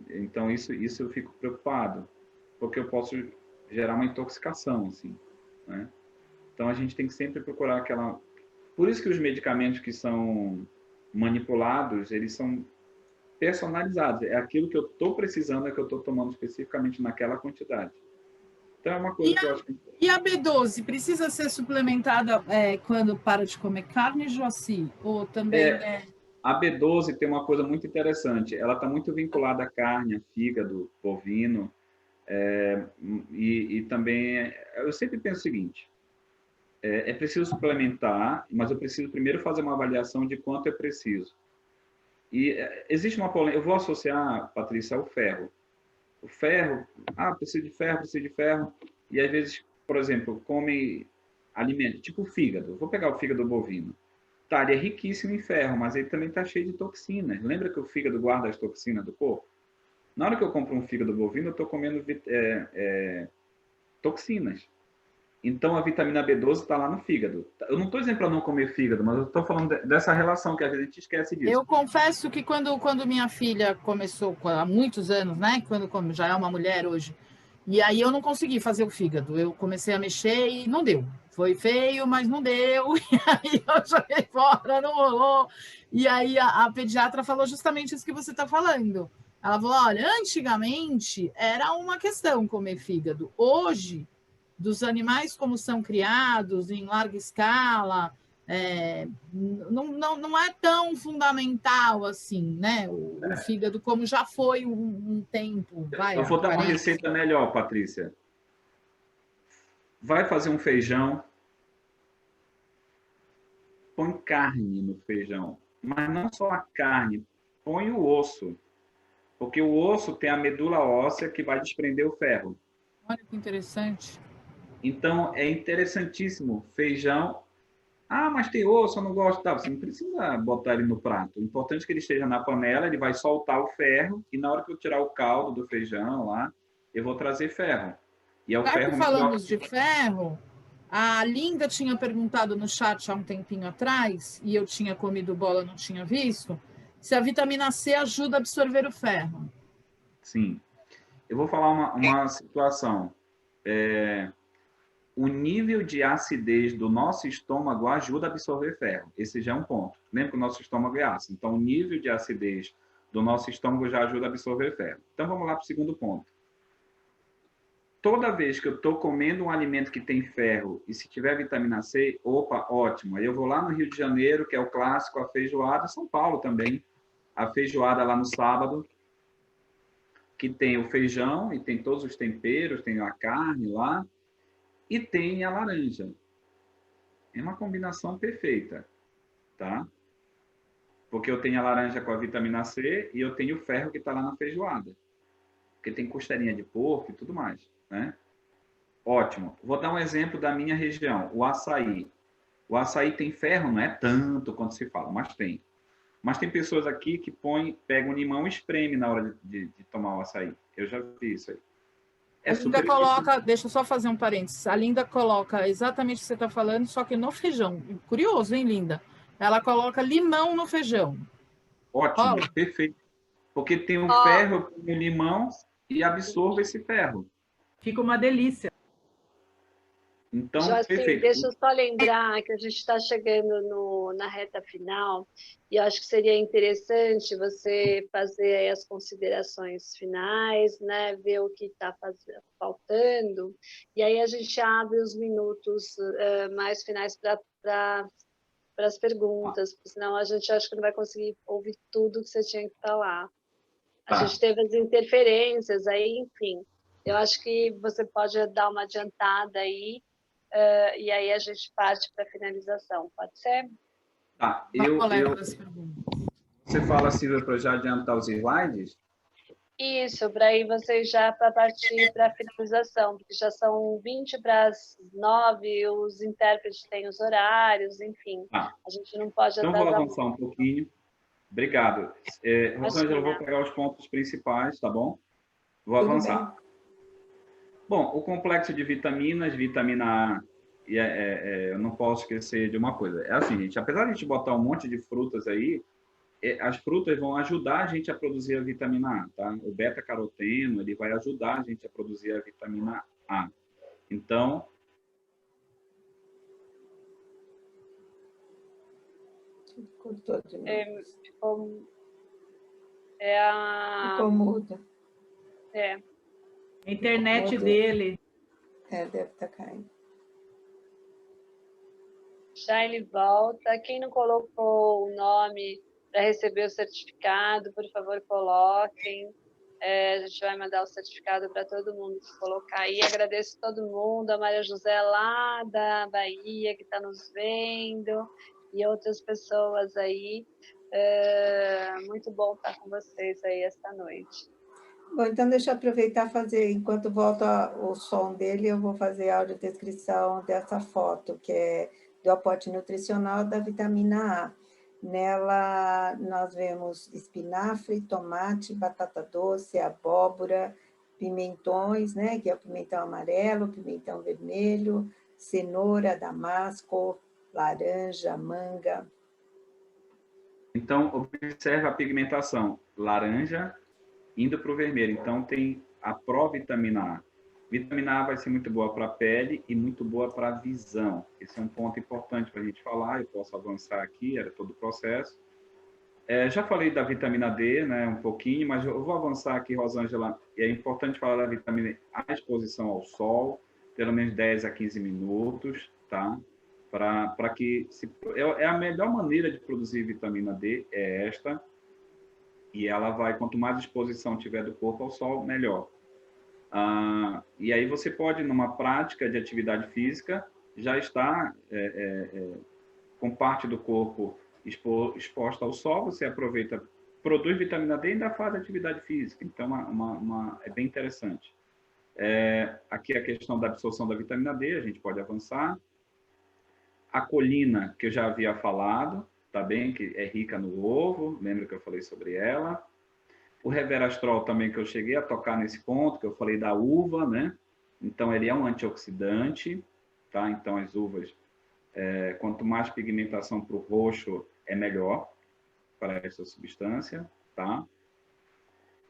Speaker 5: Então, isso eu fico preocupado, porque eu posso gerar uma intoxicação, assim, né? Então, a gente tem que sempre procurar aquela... Por isso que os medicamentos que são manipulados, eles são personalizados. É aquilo que eu estou precisando, é que eu estou tomando especificamente naquela quantidade. Então, é uma coisa que eu acho que...
Speaker 6: E a B12 precisa ser suplementada quando para de comer carne, Joaci? Ou também
Speaker 5: A B12 tem uma coisa muito interessante. Ela está muito vinculada à carne, a fígado, bovino. E também... Eu sempre penso o seguinte. É preciso suplementar, mas eu preciso primeiro fazer uma avaliação de quanto é preciso. E existe uma polêmica, eu vou associar, Patrícia, ao ferro. O ferro, preciso de ferro, e às vezes, por exemplo, come alimento, tipo o fígado. Vou pegar o fígado bovino. Tá, ele é riquíssimo em ferro, mas ele também está cheio de toxinas. Lembra que o fígado guarda as toxinas do corpo? Na hora que eu compro um fígado bovino, eu estou comendo toxinas. Então, a vitamina B12 está lá no fígado. Eu não estou dizendo para não comer fígado, mas eu estou falando dessa relação, que às vezes a gente esquece disso.
Speaker 6: Eu confesso que quando minha filha começou, há muitos anos, né? Quando já é uma mulher hoje, e aí eu não consegui fazer o fígado. Eu comecei a mexer e não deu. Foi feio, mas não deu. E aí eu joguei fora, não rolou. E aí a pediatra falou justamente isso que você está falando. Ela falou, olha, antigamente era uma questão comer fígado. Hoje, dos animais como são criados em larga escala, não é tão fundamental assim, né? O fígado, como já foi um tempo.
Speaker 5: Eu vou dar uma receita melhor, Patrícia. Vai fazer um feijão, põe carne no feijão, mas não só a carne, põe o osso, porque o osso tem a medula óssea que vai desprender o ferro.
Speaker 6: Olha que interessante.
Speaker 5: Então, é interessantíssimo. Feijão... mas tem osso, eu não gosto. Você não precisa botar ele no prato. O importante é que ele esteja na panela, ele vai soltar o ferro, e na hora que eu tirar o caldo do feijão lá, eu vou trazer ferro. E é o ferro...
Speaker 6: Falamos de ferro, a Linda tinha perguntado no chat há um tempinho atrás, e eu tinha comido bola, não tinha visto, se a vitamina C ajuda a absorver o ferro.
Speaker 5: Sim. Eu vou falar uma situação. O nível de acidez do nosso estômago ajuda a absorver ferro. Esse já é um ponto. Lembra que o nosso estômago é ácido. Então, o nível de acidez do nosso estômago já ajuda a absorver ferro. Então, vamos lá para o segundo ponto. Toda vez que eu estou comendo um alimento que tem ferro e se tiver vitamina C, opa, ótimo. Aí eu vou lá no Rio de Janeiro, que é o clássico, a feijoada, São Paulo também, a feijoada lá no sábado, que tem o feijão e tem todos os temperos, tem a carne lá, e tem a laranja. É uma combinação perfeita, tá? Porque eu tenho a laranja com a vitamina C e eu tenho o ferro que está lá na feijoada. Porque tem costelinha de porco e tudo mais, né? Ótimo. Vou dar um exemplo da minha região, o açaí. O açaí tem ferro, não é tanto quanto se fala, mas tem. Mas tem pessoas aqui que pegam um limão e espreme na hora de tomar o açaí. Eu já vi isso aí.
Speaker 6: A Linda coloca, deixa eu só fazer um parênteses, a Linda coloca exatamente o que você está falando, só que no feijão. Curioso, hein, Linda? Ela coloca limão no feijão.
Speaker 5: Ótimo, perfeito. Porque tem um ferro no limão e absorve esse ferro.
Speaker 4: Fica uma delícia.
Speaker 5: Então,
Speaker 2: já, assim,
Speaker 5: perfeito.
Speaker 2: deixa eu só lembrar que a gente está chegando na reta final e acho que seria interessante você fazer aí as considerações finais, né? Ver o que está faltando, e aí a gente abre os minutos mais finais para para as perguntas, senão a gente acho que não vai conseguir ouvir tudo que você tinha que falar. A gente teve as interferências aí, enfim. Eu acho que você pode dar uma adiantada aí, e aí a gente parte para a finalização. Pode ser?
Speaker 5: Tá. Você fala, Silvia, para já adiantar os slides?
Speaker 2: Isso, para aí vocês já para partir para a finalização, porque já são 20 para as 9, os intérpretes têm os horários, enfim. A gente não pode atrasar.
Speaker 5: Então, vou avançar um pouquinho. Obrigado. Rosângela, eu vou pegar os pontos principais, tá bom? Vou avançar. Bom, o complexo de vitaminas, vitamina A, eu não posso esquecer de uma coisa. É assim, gente, apesar de a gente botar um monte de frutas aí, as frutas vão ajudar a gente a produzir a vitamina A, tá? O beta-caroteno, ele vai ajudar a gente a produzir a vitamina A. Então...
Speaker 1: Ficou muda.
Speaker 2: A
Speaker 4: internet dele.
Speaker 1: Deve estar caindo.
Speaker 2: Já ele volta. Quem não colocou o nome para receber o certificado, por favor, coloquem. A gente vai mandar o certificado para todo mundo que colocar aí. Agradeço todo mundo, a Maria José lá da Bahia, que está nos vendo, e outras pessoas aí. Muito bom estar com vocês aí esta noite.
Speaker 1: Bom, então deixa eu aproveitar e fazer, enquanto volta o som dele, eu vou fazer a audiodescrição dessa foto, que é do aporte nutricional da vitamina A. Nela, nós vemos espinafre, tomate, batata doce, abóbora, pimentões, né, que é o pimentão amarelo, pimentão vermelho, cenoura, damasco, laranja, manga.
Speaker 5: Então, observa a pigmentação. Laranja indo para o vermelho. Então, tem a provitamina A. Vitamina A vai ser muito boa para a pele e muito boa para a visão. Esse é um ponto importante para a gente falar. Eu posso avançar aqui, era todo o processo. Já falei da vitamina D, né, um pouquinho, mas eu vou avançar aqui, Rosângela. E é importante falar da vitamina A, a exposição ao sol, pelo menos 10 a 15 minutos, tá? Para que... a melhor maneira de produzir vitamina D é esta. E ela vai, quanto mais exposição tiver do corpo ao sol, melhor. E aí você pode, numa prática de atividade física, já estar com parte do corpo exposta ao sol, você aproveita, produz vitamina D e ainda faz atividade física. Então, é bem interessante. Aqui a questão da absorção da vitamina D, a gente pode avançar. A colina, que eu já havia falado, tá bem? Que é rica no ovo, lembra que eu falei sobre ela. O resveratrol também, que eu cheguei a tocar nesse ponto, que eu falei da uva, né? Então, ele é um antioxidante, tá? Então, as uvas, quanto mais pigmentação para o roxo, é melhor para essa substância, tá?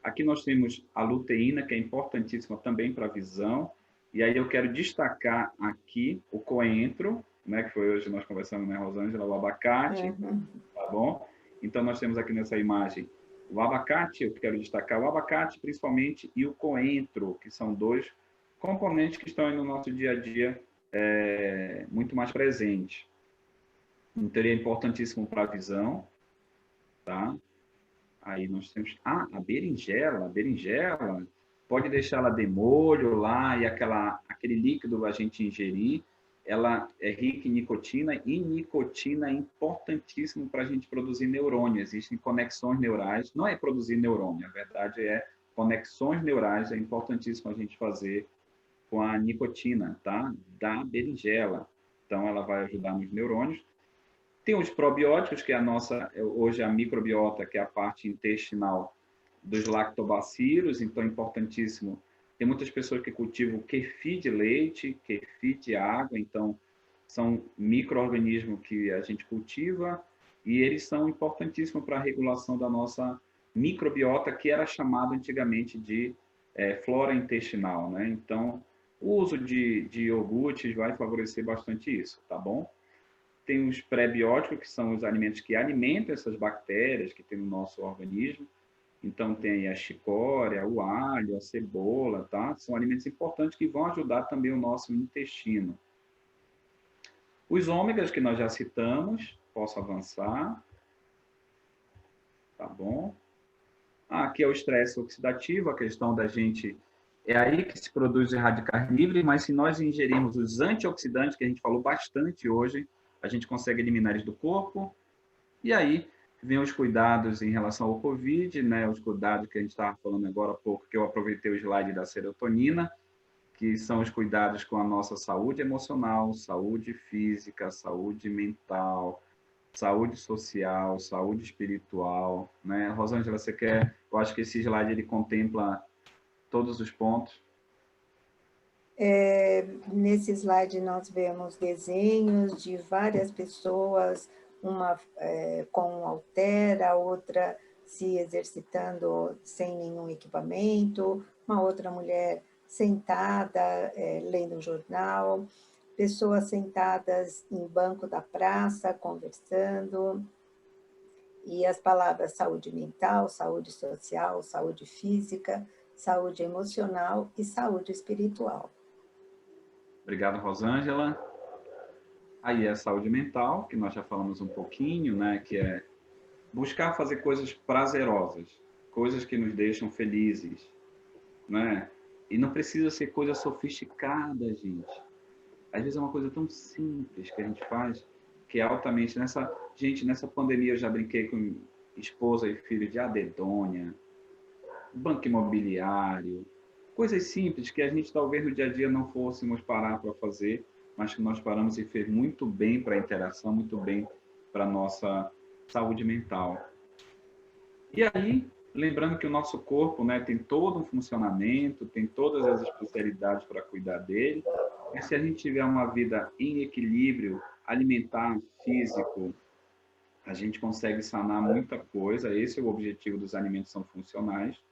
Speaker 5: Aqui nós temos a luteína, que é importantíssima também para a visão. E aí eu quero destacar aqui o coentro, né? Que foi hoje nós conversamos, né, Rosângela? O abacate, tá bom? Então, nós temos aqui nessa imagem o abacate, eu quero destacar o abacate principalmente, e o coentro, que são dois componentes que estão aí no nosso dia a dia muito mais presentes. Então, ele é importantíssimo para a visão, tá? Aí nós temos a berinjela, pode deixar ela de molho lá, e aquele líquido a gente ingerir. Ela é rica em nicotina, e nicotina é importantíssimo para a gente produzir neurônio. Existem conexões neurais, não é produzir neurônio, a verdade é conexões neurais, é importantíssimo a gente fazer com a nicotina, tá? Da berinjela. Então, ela vai ajudar nos neurônios. Tem os probióticos, que é hoje a microbiota, que é a parte intestinal dos lactobacilos, então é importantíssimo. Tem muitas pessoas que cultivam kefir de leite, kefir de água, então são micro-organismos que a gente cultiva e eles são importantíssimos para a regulação da nossa microbiota, que era chamada antigamente de flora intestinal, né? Então, o uso de iogurtes vai favorecer bastante isso, tá bom? Tem os pré-bióticos, que são os alimentos que alimentam essas bactérias que tem no nosso organismo. Então, tem a chicória, o alho, a cebola, tá? São alimentos importantes que vão ajudar também o nosso intestino. Os ômegas, que nós já citamos, Posso avançar. Tá bom. Aqui é o estresse oxidativo, a questão da gente... É aí que se produz os radicais livres, mas se nós ingerirmos os antioxidantes, que a gente falou bastante hoje, a gente consegue eliminar eles do corpo. E aí vem os cuidados em relação ao Covid, né? Os cuidados que a gente estava falando agora há pouco, que eu aproveitei o slide da serotonina, que são os cuidados com a nossa saúde emocional, saúde física, saúde mental, saúde social, saúde espiritual, né? Rosângela, você quer... Eu acho que esse slide ele contempla todos os pontos.
Speaker 1: Nesse slide nós vemos desenhos de várias pessoas, uma com um halter, a outra se exercitando sem nenhum equipamento, uma outra mulher sentada, lendo um jornal, pessoas sentadas em banco da praça, conversando, e as palavras saúde mental, saúde social, saúde física, saúde emocional e saúde espiritual.
Speaker 5: Obrigado, Rosângela. Aí é a saúde mental, que nós já falamos um pouquinho, né? Que é buscar fazer coisas prazerosas, coisas que nos deixam felizes, né? E não precisa ser coisa sofisticada, gente. Às vezes é uma coisa tão simples que a gente faz, que é altamente... Nessa pandemia eu já brinquei com esposa e filho de adedônia, banco imobiliário, coisas simples que a gente talvez no dia a dia não fôssemos parar para fazer, mas que nós paramos e fez muito bem para a interação, muito bem para a nossa saúde mental. E aí, lembrando que o nosso corpo, né, tem todo um funcionamento, tem todas as especialidades para cuidar dele, e se a gente tiver uma vida em equilíbrio alimentar, físico, a gente consegue sanar muita coisa. Esse é o objetivo dos alimentos são funcionais.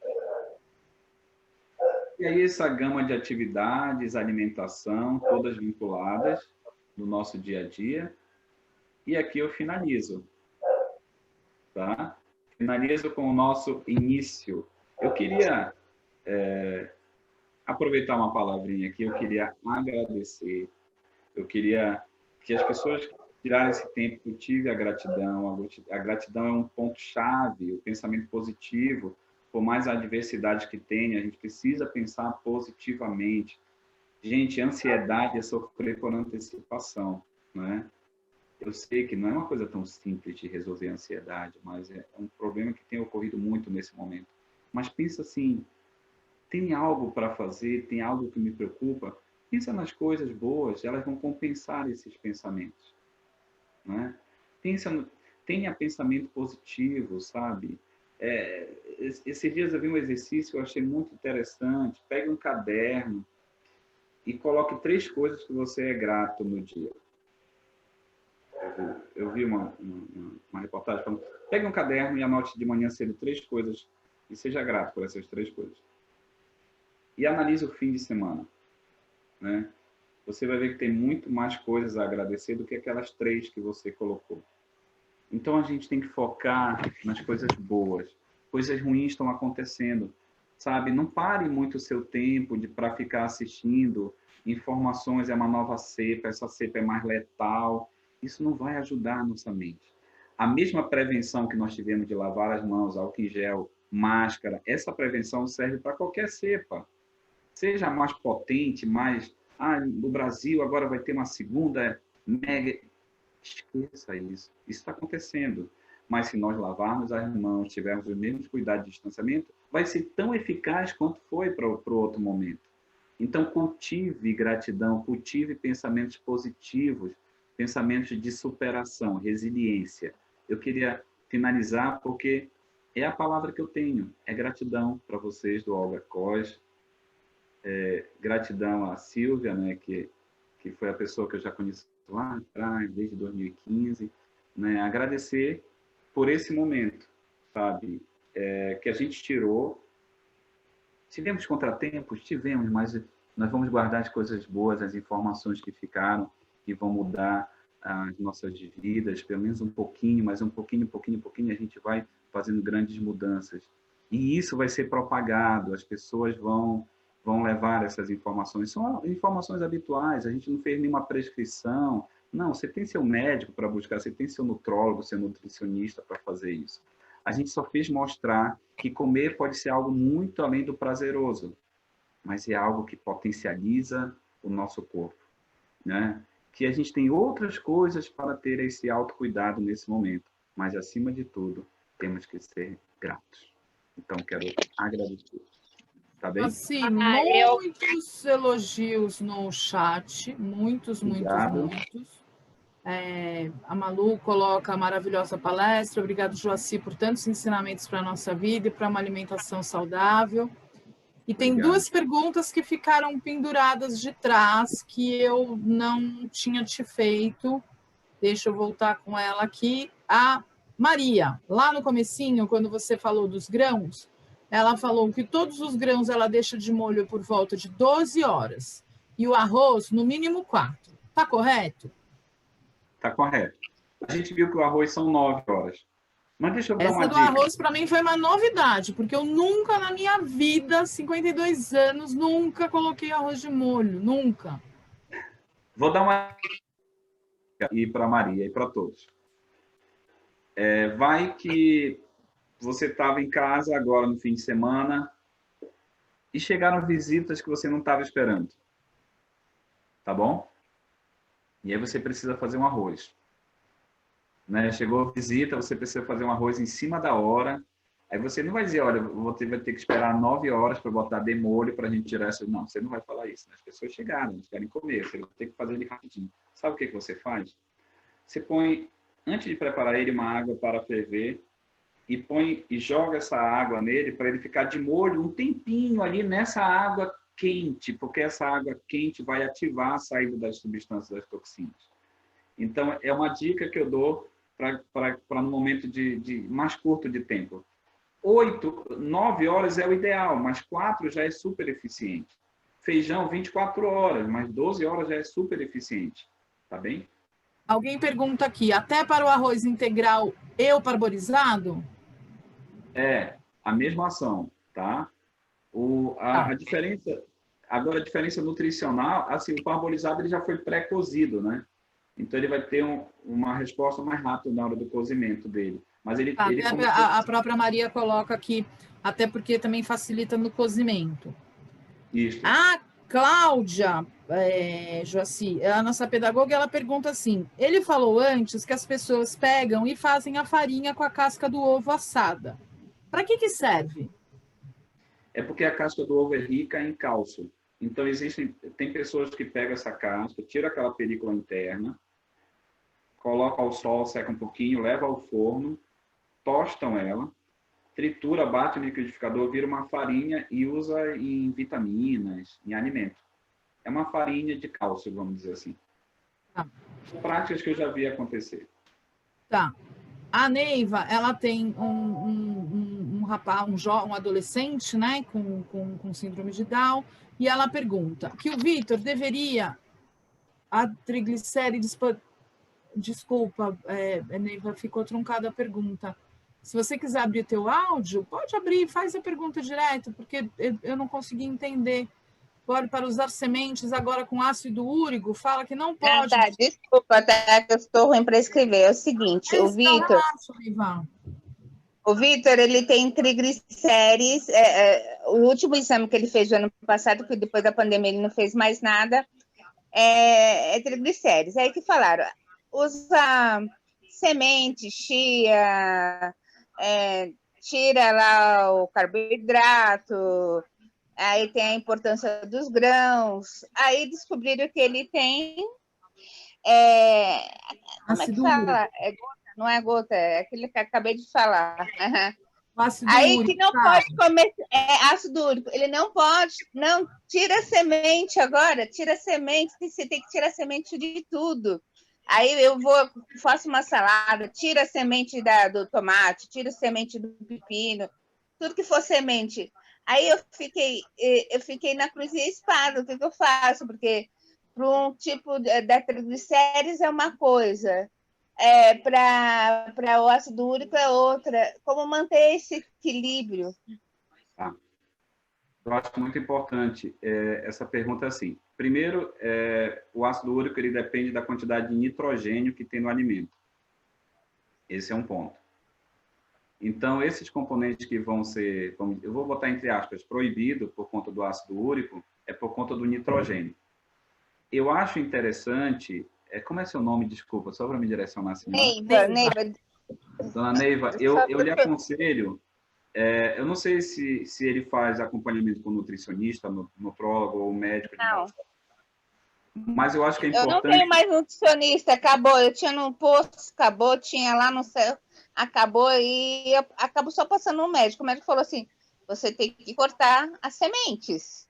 Speaker 5: E aí essa gama de atividades, alimentação, todas vinculadas no nosso dia a dia. E aqui eu finalizo, tá? Finalizo com o nosso início. Eu queria aproveitar uma palavrinha aqui, eu queria agradecer. Eu queria que as pessoas tiraram esse tempo, cultive a gratidão. A gratidão é um ponto-chave, o pensamento positivo. Por mais adversidade que tenha, a gente precisa pensar positivamente. Gente, ansiedade é sofrer por antecipação, né? Eu sei que não é uma coisa tão simples de resolver a ansiedade, mas é um problema que tem ocorrido muito nesse momento. Mas pensa assim, tem algo para fazer, tem algo que me preocupa? Pensa nas coisas boas, elas vão compensar esses pensamentos, né? Tenha pensamento positivo, sabe? Esses dias eu vi um exercício que eu achei muito interessante. Pegue um caderno e coloque 3 coisas que você é grato no dia. Eu vi uma reportagem falando, pegue um caderno e anote de manhã cedo 3 coisas e seja grato por essas 3 coisas. E analise o fim de semana, né? Você vai ver que tem muito mais coisas a agradecer do que aquelas 3 que você colocou. Então, a gente tem que focar nas coisas boas. Coisas ruins estão acontecendo, sabe? Não pare muito o seu tempo para ficar assistindo informações, é uma nova cepa, essa cepa é mais letal. Isso não vai ajudar a nossa mente. A mesma prevenção que nós tivemos de lavar as mãos, álcool em gel, máscara, essa prevenção serve para qualquer cepa. Seja mais potente, mais... no Brasil agora vai ter uma segunda mega... Esqueça isso. Isso está acontecendo. Mas se nós lavarmos as mãos, tivermos os mesmos cuidados de distanciamento, vai ser tão eficaz quanto foi para o outro momento. Então, cultive gratidão, cultive pensamentos positivos, pensamentos de superação, resiliência. Eu queria finalizar porque é a palavra que eu tenho. É gratidão para vocês do Olga Cos. Gratidão à Silvia, né, que foi a pessoa que eu já conheci lá atrás, desde 2015, né? Agradecer por esse momento, sabe? Que a gente tirou. Tivemos contratempos? Tivemos, mas nós vamos guardar as coisas boas, as informações que ficaram, que vão mudar as nossas vidas, pelo menos um pouquinho, mas um pouquinho, a gente vai fazendo grandes mudanças. E isso vai ser propagado, as pessoas vão levar essas informações. São informações habituais, a gente não fez nenhuma prescrição, Não, você tem seu médico para buscar, você tem seu nutrólogo, seu nutricionista para fazer isso. A gente só fez mostrar que comer pode ser algo muito além do prazeroso, mas é algo que potencializa o nosso corpo, né? Que a gente tem outras coisas para ter esse autocuidado nesse momento, mas, acima de tudo, temos que ser gratos. Então, quero agradecer. Tá bem?
Speaker 6: Assim, muitos elogios no chat, muitos. A Malu coloca a maravilhosa palestra. Obrigado, Joaci, por tantos ensinamentos para a nossa vida e para uma alimentação saudável. E tem duas perguntas que ficaram penduradas de trás que eu não tinha te feito. Deixa eu voltar com ela aqui. A Maria, lá no comecinho, quando você falou dos grãos, ela falou que todos os grãos ela deixa de molho por volta de 12 horas. E o arroz, no mínimo 4. Está correto?
Speaker 5: Está correto. A gente viu que o arroz são 9 horas. Mas deixa eu dar uma
Speaker 6: dica. Essa do arroz, para mim, foi uma novidade, porque eu nunca na minha vida, 52 anos, nunca coloquei arroz de molho. Nunca.
Speaker 5: Vou dar uma dica e para a Maria e para todos. Vai que você estava em casa agora no fim de semana e chegaram visitas que você não estava esperando. Tá bom? E aí você precisa fazer um arroz. Né? Chegou a visita, você precisa fazer um arroz em cima da hora. Aí você não vai dizer, olha, você vai ter que esperar 9 horas para botar de molho para a gente tirar isso. Não, você não vai falar isso. Né? As pessoas chegaram, eles querem comer, você vai ter que fazer ele rapidinho. Sabe o que você faz? Você põe, antes de preparar ele, uma água para ferver e joga essa água nele para ele ficar de molho um tempinho ali nessa água quente, porque essa água quente vai ativar a saída das substâncias, das toxinas. Então, é uma dica que eu dou para no momento de mais curto de tempo. 9 horas é o ideal, mas 4 já é super eficiente. Feijão, 24 horas, mas 12 horas já é super eficiente. Tá bem?
Speaker 6: Alguém pergunta aqui, até para o arroz integral e o parboilizado?
Speaker 5: A mesma ação, tá? A diferença... Agora, a diferença nutricional, assim, o parbolizado ele já foi pré-cozido, né? Então, ele vai ter uma resposta mais rápida na hora do cozimento dele. Mas
Speaker 6: a própria Maria coloca aqui, até porque também facilita no cozimento.
Speaker 5: Isso.
Speaker 6: A Cláudia, Joaci, a nossa pedagoga, ela pergunta assim, ele falou antes que as pessoas pegam e fazem a farinha com a casca do ovo assada. Para que serve?
Speaker 5: É porque a casca do ovo é rica em cálcio. Então, tem pessoas que pegam essa casca, tiram aquela película interna, colocam ao sol, seca um pouquinho, leva ao forno, tostam ela, tritura, bate no liquidificador, vira uma farinha e usa em vitaminas, em alimento. É uma farinha de cálcio, vamos dizer assim. Práticas que eu já vi acontecer.
Speaker 6: Tá. A Neiva, ela tem um rapaz, um adolescente, né, com síndrome de Down, e ela pergunta que o Vitor deveria a triglicérides... Desculpa, Neiva, ficou truncada a pergunta. Se você quiser abrir teu áudio, pode abrir, faz a pergunta direto, porque eu não consegui entender. Pode para usar sementes agora com ácido úrico, fala que não pode.
Speaker 8: Desculpa, tá, que eu estou ruim para escrever. É o seguinte, o Vitor, ele tem triglicérides. O último exame que ele fez no ano passado, que depois da pandemia ele não fez mais nada, é triglicérides. Aí que falaram, usa semente, chia, tira lá o carboidrato, aí tem a importância dos grãos, aí descobriram que ele tem... como é que fala? É gota, não é gota, é aquilo que eu acabei de falar. Aí úrico, que não pode comer ácido úrico, ele não pode, não, tira a semente agora, tira a semente, você tem que tirar a semente de tudo. Aí faço uma salada, tira a semente do tomate, tira a semente do pepino, tudo que for semente. Aí eu fiquei na cruz e espada, o que eu faço? Porque para um tipo da triglicérides é uma coisa, para o ácido úrico é outra. Como manter esse equilíbrio?
Speaker 5: Tá. Eu acho muito importante essa pergunta assim. Primeiro, o ácido úrico ele depende da quantidade de nitrogênio que tem no alimento. Esse é um ponto. Então, esses componentes que vão ser, eu vou botar entre aspas, proibido por conta do ácido úrico, é por conta do nitrogênio. Eu acho interessante, como é seu nome, desculpa, só para me direcionar assim.
Speaker 8: Neiva.
Speaker 5: Dona Neiva, eu lhe aconselho, eu não sei se ele faz acompanhamento com nutricionista, nutrólogo ou médico.
Speaker 8: Não.
Speaker 5: Mas eu acho que é importante...
Speaker 8: Eu não tenho mais nutricionista, acabou. Eu tinha no posto, acabou, tinha lá no céu, acabou e acabou só passando no médico. O médico falou assim, você tem que cortar as sementes.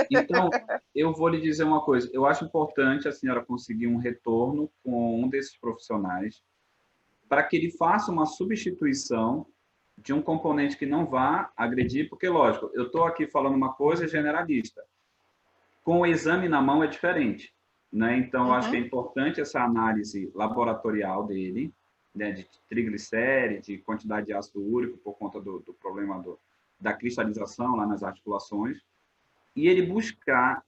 Speaker 5: Então, eu vou lhe dizer uma coisa. Eu acho importante a senhora conseguir um retorno com um desses profissionais para que ele faça uma substituição de um componente que não vá agredir, porque, lógico, eu estou aqui falando uma coisa generalista. Com o exame na mão é diferente, né? Então, eu acho que é importante essa análise laboratorial dele, né, de triglicérides, de quantidade de ácido úrico por conta do problema da cristalização lá nas articulações, e ele buscar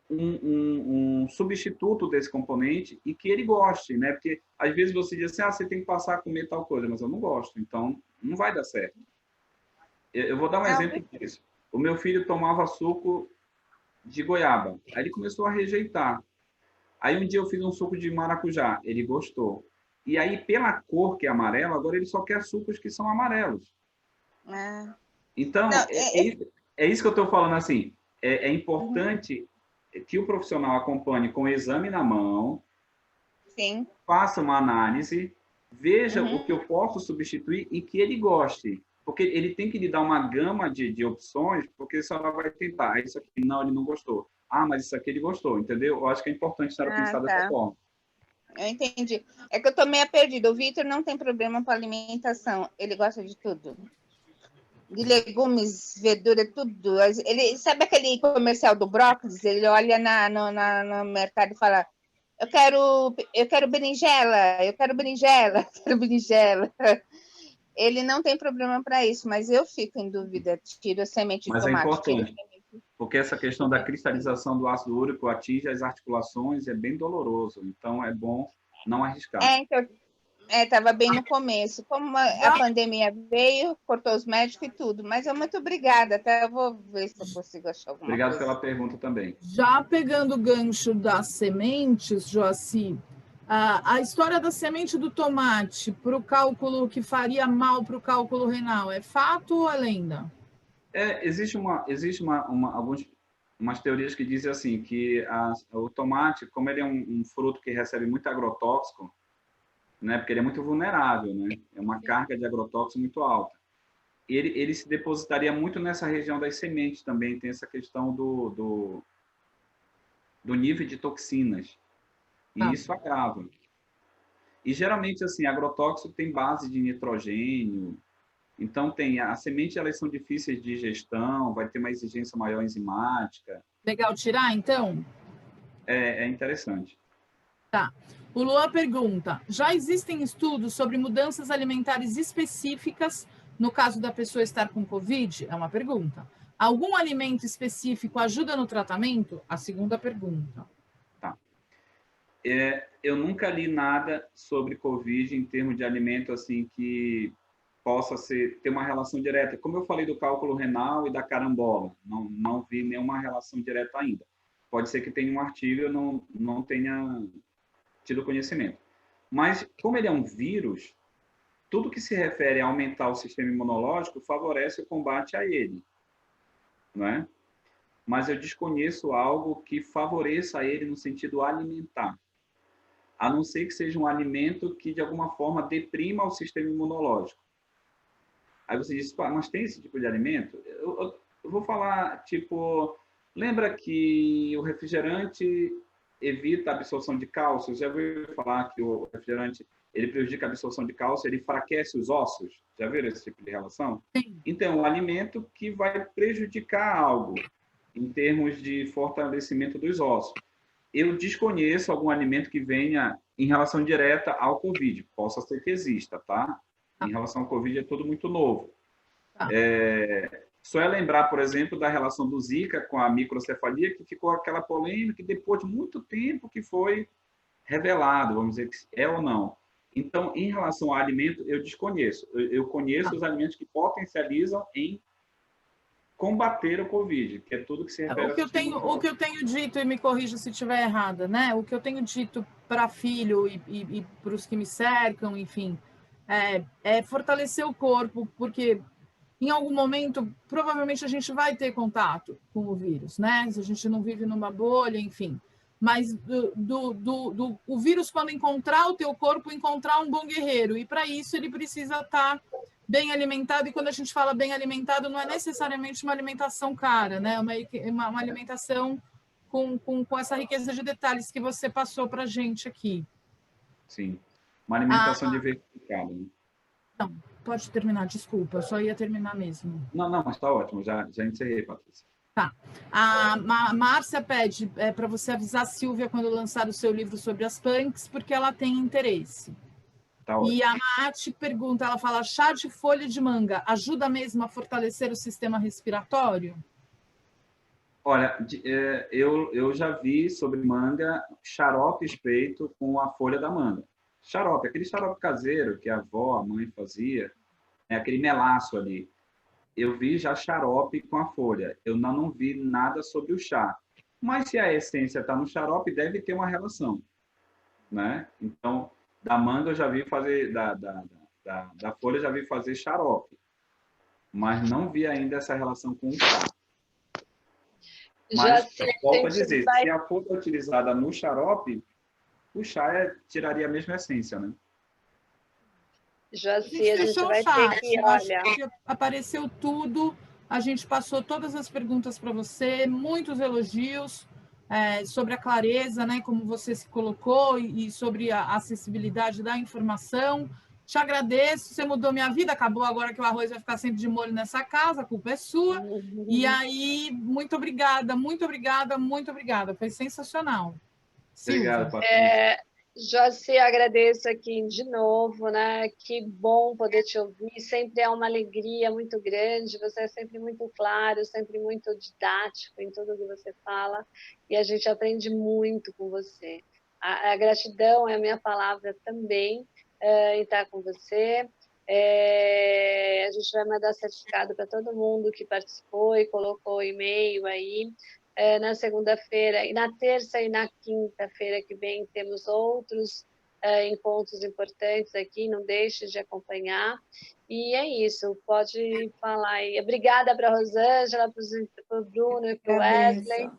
Speaker 5: um substituto desse componente e que ele goste, né? Porque às vezes você diz assim, você tem que passar a comer tal coisa, mas eu não gosto, então não vai dar certo. Eu vou dar um exemplo disso. O meu filho tomava suco de goiaba, aí ele começou a rejeitar. Aí um dia eu fiz um suco de maracujá, ele gostou. E aí, pela cor que é amarelo, agora ele só quer sucos que são amarelos. Então, não, é isso que eu estou falando assim. É importante que o profissional acompanhe com o exame na mão,
Speaker 8: sim,
Speaker 5: faça uma análise, veja o que eu posso substituir e que ele goste. Porque ele tem que lhe dar uma gama de opções, porque senão ela vai tentar. Isso aqui, não, ele não gostou. Mas isso aqui ele gostou, entendeu? Eu acho que é importante a senhora pensar dessa forma.
Speaker 8: Eu entendi. É que eu estou meio perdida. O Vitor não tem problema com alimentação. Ele gosta de tudo. De legumes, verdura, tudo. Ele sabe aquele comercial do brócolis? Ele olha no mercado e fala: eu quero berinjela, eu quero berinjela, eu quero berinjela. Ele não tem problema para isso, mas eu fico em dúvida. Tiro a semente de tomate.
Speaker 5: Mas é importante, porque essa questão da cristalização do ácido úrico atinge as articulações, é bem doloroso. Então, é bom não arriscar.
Speaker 8: Então, estava bem no começo. Como a pandemia veio, cortou os médicos e tudo. Mas muito obrigada. Até eu vou ver se eu consigo achar alguma coisa.
Speaker 5: Obrigado pela pergunta também.
Speaker 6: Já pegando o gancho das sementes, Joaci, a história da semente do tomate para o cálculo que faria mal para o cálculo renal, é fato ou é lenda?
Speaker 5: Existe umas teorias que dizem assim, que o tomate, como ele é um fruto que recebe muito agrotóxico, né, porque ele é muito vulnerável, né, é uma carga de agrotóxico muito alta, ele se depositaria muito nessa região das sementes também, tem essa questão do nível de toxinas, e isso agrava. E geralmente, assim, agrotóxico tem base de nitrogênio, então as sementes, elas são difíceis de digestão, vai ter uma exigência maior enzimática.
Speaker 6: Legal tirar, então?
Speaker 5: É interessante.
Speaker 6: Tá. O Luan pergunta, já existem estudos sobre mudanças alimentares específicas no caso da pessoa estar com Covid? É uma pergunta. Algum alimento específico ajuda no tratamento? A segunda pergunta.
Speaker 5: Tá. Eu nunca li nada sobre Covid em termos de alimento assim que possa ter uma relação direta. Como eu falei do cálculo renal e da carambola, não vi nenhuma relação direta ainda. Pode ser que tenha um artigo e eu não tenha tido conhecimento. Mas, como ele é um vírus, tudo que se refere a aumentar o sistema imunológico favorece o combate a ele, não é? Mas eu desconheço algo que favoreça ele no sentido alimentar, a não ser que seja um alimento que, de alguma forma, deprima o sistema imunológico. Aí você diz, mas tem esse tipo de alimento? Eu vou falar, tipo, lembra que o refrigerante evita a absorção de cálcio? Já ouviu falar que o refrigerante ele prejudica a absorção de cálcio, ele enfraquece os ossos? Já viram esse tipo de relação?
Speaker 6: Sim.
Speaker 5: Então, um alimento que vai prejudicar algo em termos de fortalecimento dos ossos. Eu desconheço algum alimento que venha em relação direta ao Covid. Possa ser que exista, tá? Em relação ao Covid é tudo muito novo. Só é lembrar, por exemplo, da relação do Zika com a microcefalia, que ficou aquela polêmica depois de muito tempo que foi revelado, vamos dizer que é ou não. Então, em relação ao alimento, eu desconheço. Eu conheço os alimentos que potencializam em combater o Covid, que é tudo que se refere
Speaker 6: o que eu tenho dito, e me corrija se estiver errada, né? O que eu tenho dito para filho e para os que me cercam, enfim, é fortalecer o corpo, porque em algum momento, provavelmente, a gente vai ter contato com o vírus, né? Se a gente não vive numa bolha, enfim. Mas o vírus, quando encontrar o teu corpo, encontrar um bom guerreiro. E, para isso, ele precisa estar bem alimentado. E, quando a gente fala bem alimentado, não é necessariamente uma alimentação cara, né? Uma alimentação com essa riqueza de detalhes que você passou para a gente aqui.
Speaker 5: Sim. Uma alimentação diversificada, né?
Speaker 6: Não. Pode terminar, desculpa, eu só ia terminar mesmo.
Speaker 5: Não, mas está ótimo, já encerrei, Patrícia.
Speaker 6: Tá. A Márcia pede para você avisar a Silvia quando lançar o seu livro sobre as punks, porque ela tem interesse.
Speaker 5: Tá ótimo.
Speaker 6: E a Nath pergunta, ela fala, chá de folha de manga ajuda mesmo a fortalecer o sistema respiratório?
Speaker 5: Olha, eu já vi sobre manga xarope feito com a folha da manga. Xarope, aquele xarope caseiro que a avó, a mãe fazia, aquele melaço ali. Eu vi já xarope com a folha. Eu não vi nada sobre o chá. Mas se a essência está no xarope, deve ter uma relação, né? Então, da manga eu já vi fazer, da folha eu já vi fazer xarope. Mas não vi ainda essa relação com o chá. Mas, volto a dizer, se a folha é utilizada no xarope, o chá tiraria a mesma essência, né?
Speaker 2: Joaci, a gente vai ter que, olha...
Speaker 6: Apareceu tudo, a gente passou todas as perguntas para você, muitos elogios sobre a clareza, né, como você se colocou, e sobre a acessibilidade da informação. Te agradeço, você mudou minha vida, acabou agora que o arroz vai ficar sempre de molho nessa casa, a culpa é sua. E aí, muito obrigada, muito obrigada, muito obrigada, foi sensacional.
Speaker 5: Obrigado, Patrícia.
Speaker 2: Joaci, agradeço aqui de novo, né? Que bom poder te ouvir, sempre é uma alegria muito grande, você é sempre muito claro, sempre muito didático em tudo que você fala, e a gente aprende muito com você. A gratidão é a minha palavra também, em estar com você. A gente vai mandar certificado para todo mundo que participou e colocou e-mail aí. Na segunda-feira, e na terça e na quinta-feira que vem temos outros encontros importantes aqui, não deixe de acompanhar. E é isso, pode falar aí. Obrigada para a Rosângela, para o Bruno e para o Wesley,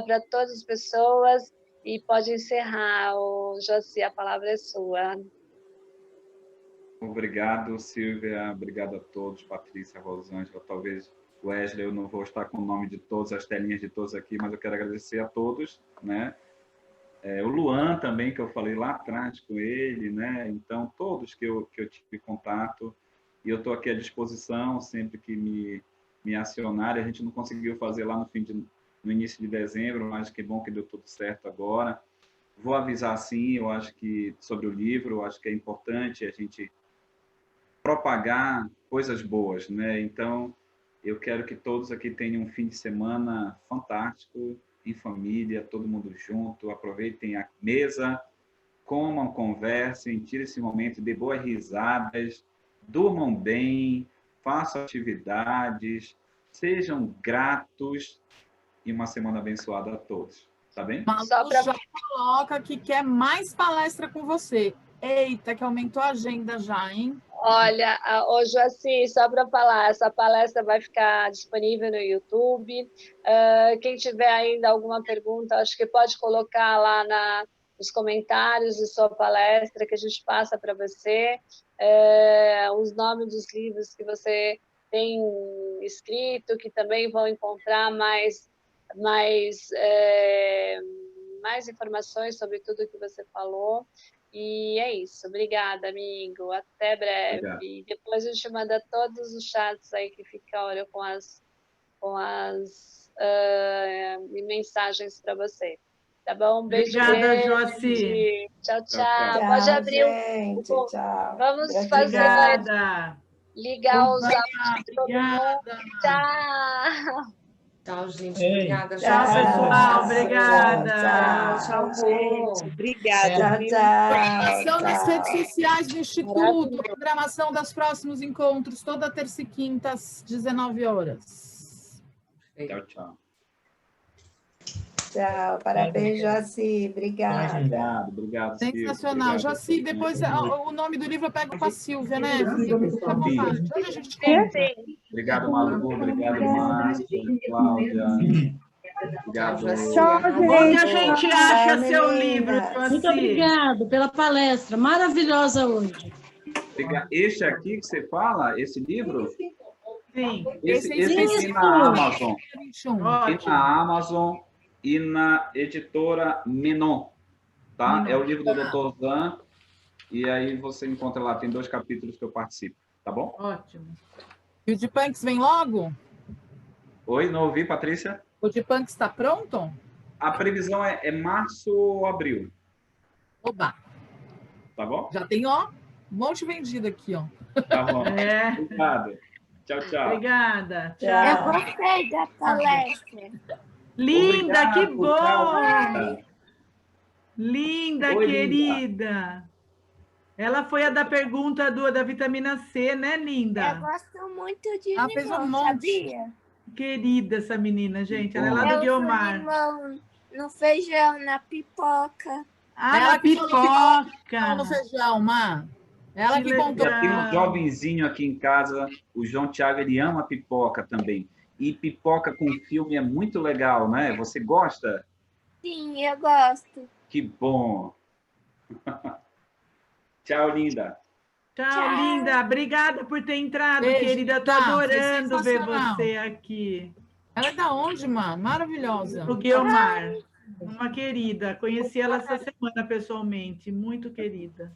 Speaker 2: para todas as pessoas, e pode encerrar, Joaci, a palavra é sua.
Speaker 5: Obrigado, Silvia, obrigado a todos, Patrícia, Rosângela, talvez... Wesley, eu não vou estar com o nome de todas as telinhas de todos aqui, mas eu quero agradecer a todos, né? O Luan também, que eu falei lá atrás com ele, né? Então, todos que eu tive contato, e eu estou aqui à disposição sempre que me acionarem. A gente não conseguiu fazer lá no início de dezembro, mas que bom que deu tudo certo agora. Vou avisar sim, eu acho que sobre o livro, eu acho que é importante a gente propagar coisas boas, né? Então, eu quero que todos aqui tenham um fim de semana fantástico, em família, todo mundo junto, aproveitem a mesa, comam, conversem, tirem esse momento, dê boas risadas, durmam bem, façam atividades, sejam gratos e uma semana abençoada a todos. Tá bem?
Speaker 6: Só coloca que quer mais palestra com você. Eita, que aumentou a agenda já, hein?
Speaker 2: Olha, Joaci, só para falar, essa palestra vai ficar disponível no YouTube. Quem tiver ainda alguma pergunta, acho que pode colocar lá nos comentários de sua palestra, que a gente passa para você. Os nomes dos livros que você tem escrito, que também vão encontrar mais informações sobre tudo que você falou. E é isso. Obrigada, amigo. Até breve.
Speaker 5: Obrigado.
Speaker 2: Depois a gente manda todos os chats aí que ficam, olha, com as mensagens para você. Tá bom? Um beijo.
Speaker 4: Obrigada, Joaci.
Speaker 2: Tchau, tchau. Pode abrir
Speaker 1: gente, tchau.
Speaker 2: Vamos
Speaker 1: Gratidão.
Speaker 2: fazer.
Speaker 4: Obrigada.
Speaker 2: ligar os áudios de todo mundo. Tchau.
Speaker 9: Tchau, gente. Obrigada.
Speaker 4: Tchau, pessoal. Obrigada.
Speaker 8: Tchau, gente. Obrigada.
Speaker 6: Programação nas redes sociais do Instituto, programação dos próximos encontros, toda terça e quinta, às 19 horas.
Speaker 5: Tchau, tchau.
Speaker 1: Tchau, parabéns, Joaci. Obrigada.
Speaker 5: Obrigado.
Speaker 6: Sensacional. Joaci, depois o nome do livro eu pego com a Silvia, né? Fica à vontade. Onde a gente compra?
Speaker 5: Obrigado, Malu. Obrigado, Márcia, Cláudia. Obrigado.
Speaker 4: Onde a gente acha seu livro, Joaci?
Speaker 9: Muito obrigado pela palestra maravilhosa hoje.
Speaker 5: Este aqui que você fala, esse livro?
Speaker 4: Sim.
Speaker 5: Esse tem na Amazon. Tem na Amazon e na editora Menon, tá? É o livro do Dr. Zan, e aí você encontra lá, tem 2 capítulos que eu participo, tá bom?
Speaker 6: Ótimo. E o de Punks vem logo?
Speaker 5: Oi, não ouvi, Patrícia?
Speaker 6: O de Punks está pronto?
Speaker 5: A previsão é março ou abril.
Speaker 6: Oba!
Speaker 5: Tá bom?
Speaker 6: Já tem, ó, um monte vendido aqui, ó.
Speaker 5: Tá bom. Obrigado. Tchau, tchau.
Speaker 4: Obrigada.
Speaker 1: Tchau.
Speaker 10: Eu gostei da palestra.
Speaker 4: Linda,
Speaker 5: Obrigado,
Speaker 4: que bom!
Speaker 5: tchau.
Speaker 4: Linda,
Speaker 5: Oi,
Speaker 4: querida.
Speaker 5: linda.
Speaker 4: Ela foi a da pergunta da vitamina C, né,
Speaker 10: Eu
Speaker 4: linda?
Speaker 10: gosto muito de
Speaker 6: Ela fez um
Speaker 10: limão,
Speaker 6: monte.
Speaker 10: sabia?
Speaker 4: Querida essa menina, gente. Ela é lá
Speaker 10: Eu
Speaker 4: do
Speaker 10: uso
Speaker 4: Guiomar.
Speaker 10: limão no feijão, na pipoca.
Speaker 4: Ah,
Speaker 6: Ela
Speaker 4: na
Speaker 6: que falou que coloca
Speaker 4: pipoca.
Speaker 6: no feijão, Má. Ela que contou.
Speaker 5: Já tem um jovenzinho aqui em casa, o João Thiago, ele ama pipoca também. E pipoca com filme é muito legal, né? Você gosta?
Speaker 10: Sim, eu gosto.
Speaker 5: Que bom. Tchau, linda.
Speaker 4: Tchau, linda. Obrigada por ter entrado,
Speaker 6: Beijo,
Speaker 4: querida. Estou
Speaker 6: tá, foi
Speaker 4: adorando ver
Speaker 6: sensacional.
Speaker 4: você aqui.
Speaker 6: Ela é da onde, mano? Maravilhosa.
Speaker 4: O Guiomar. Uma querida. Conheci ela essa semana pessoalmente. Muito querida.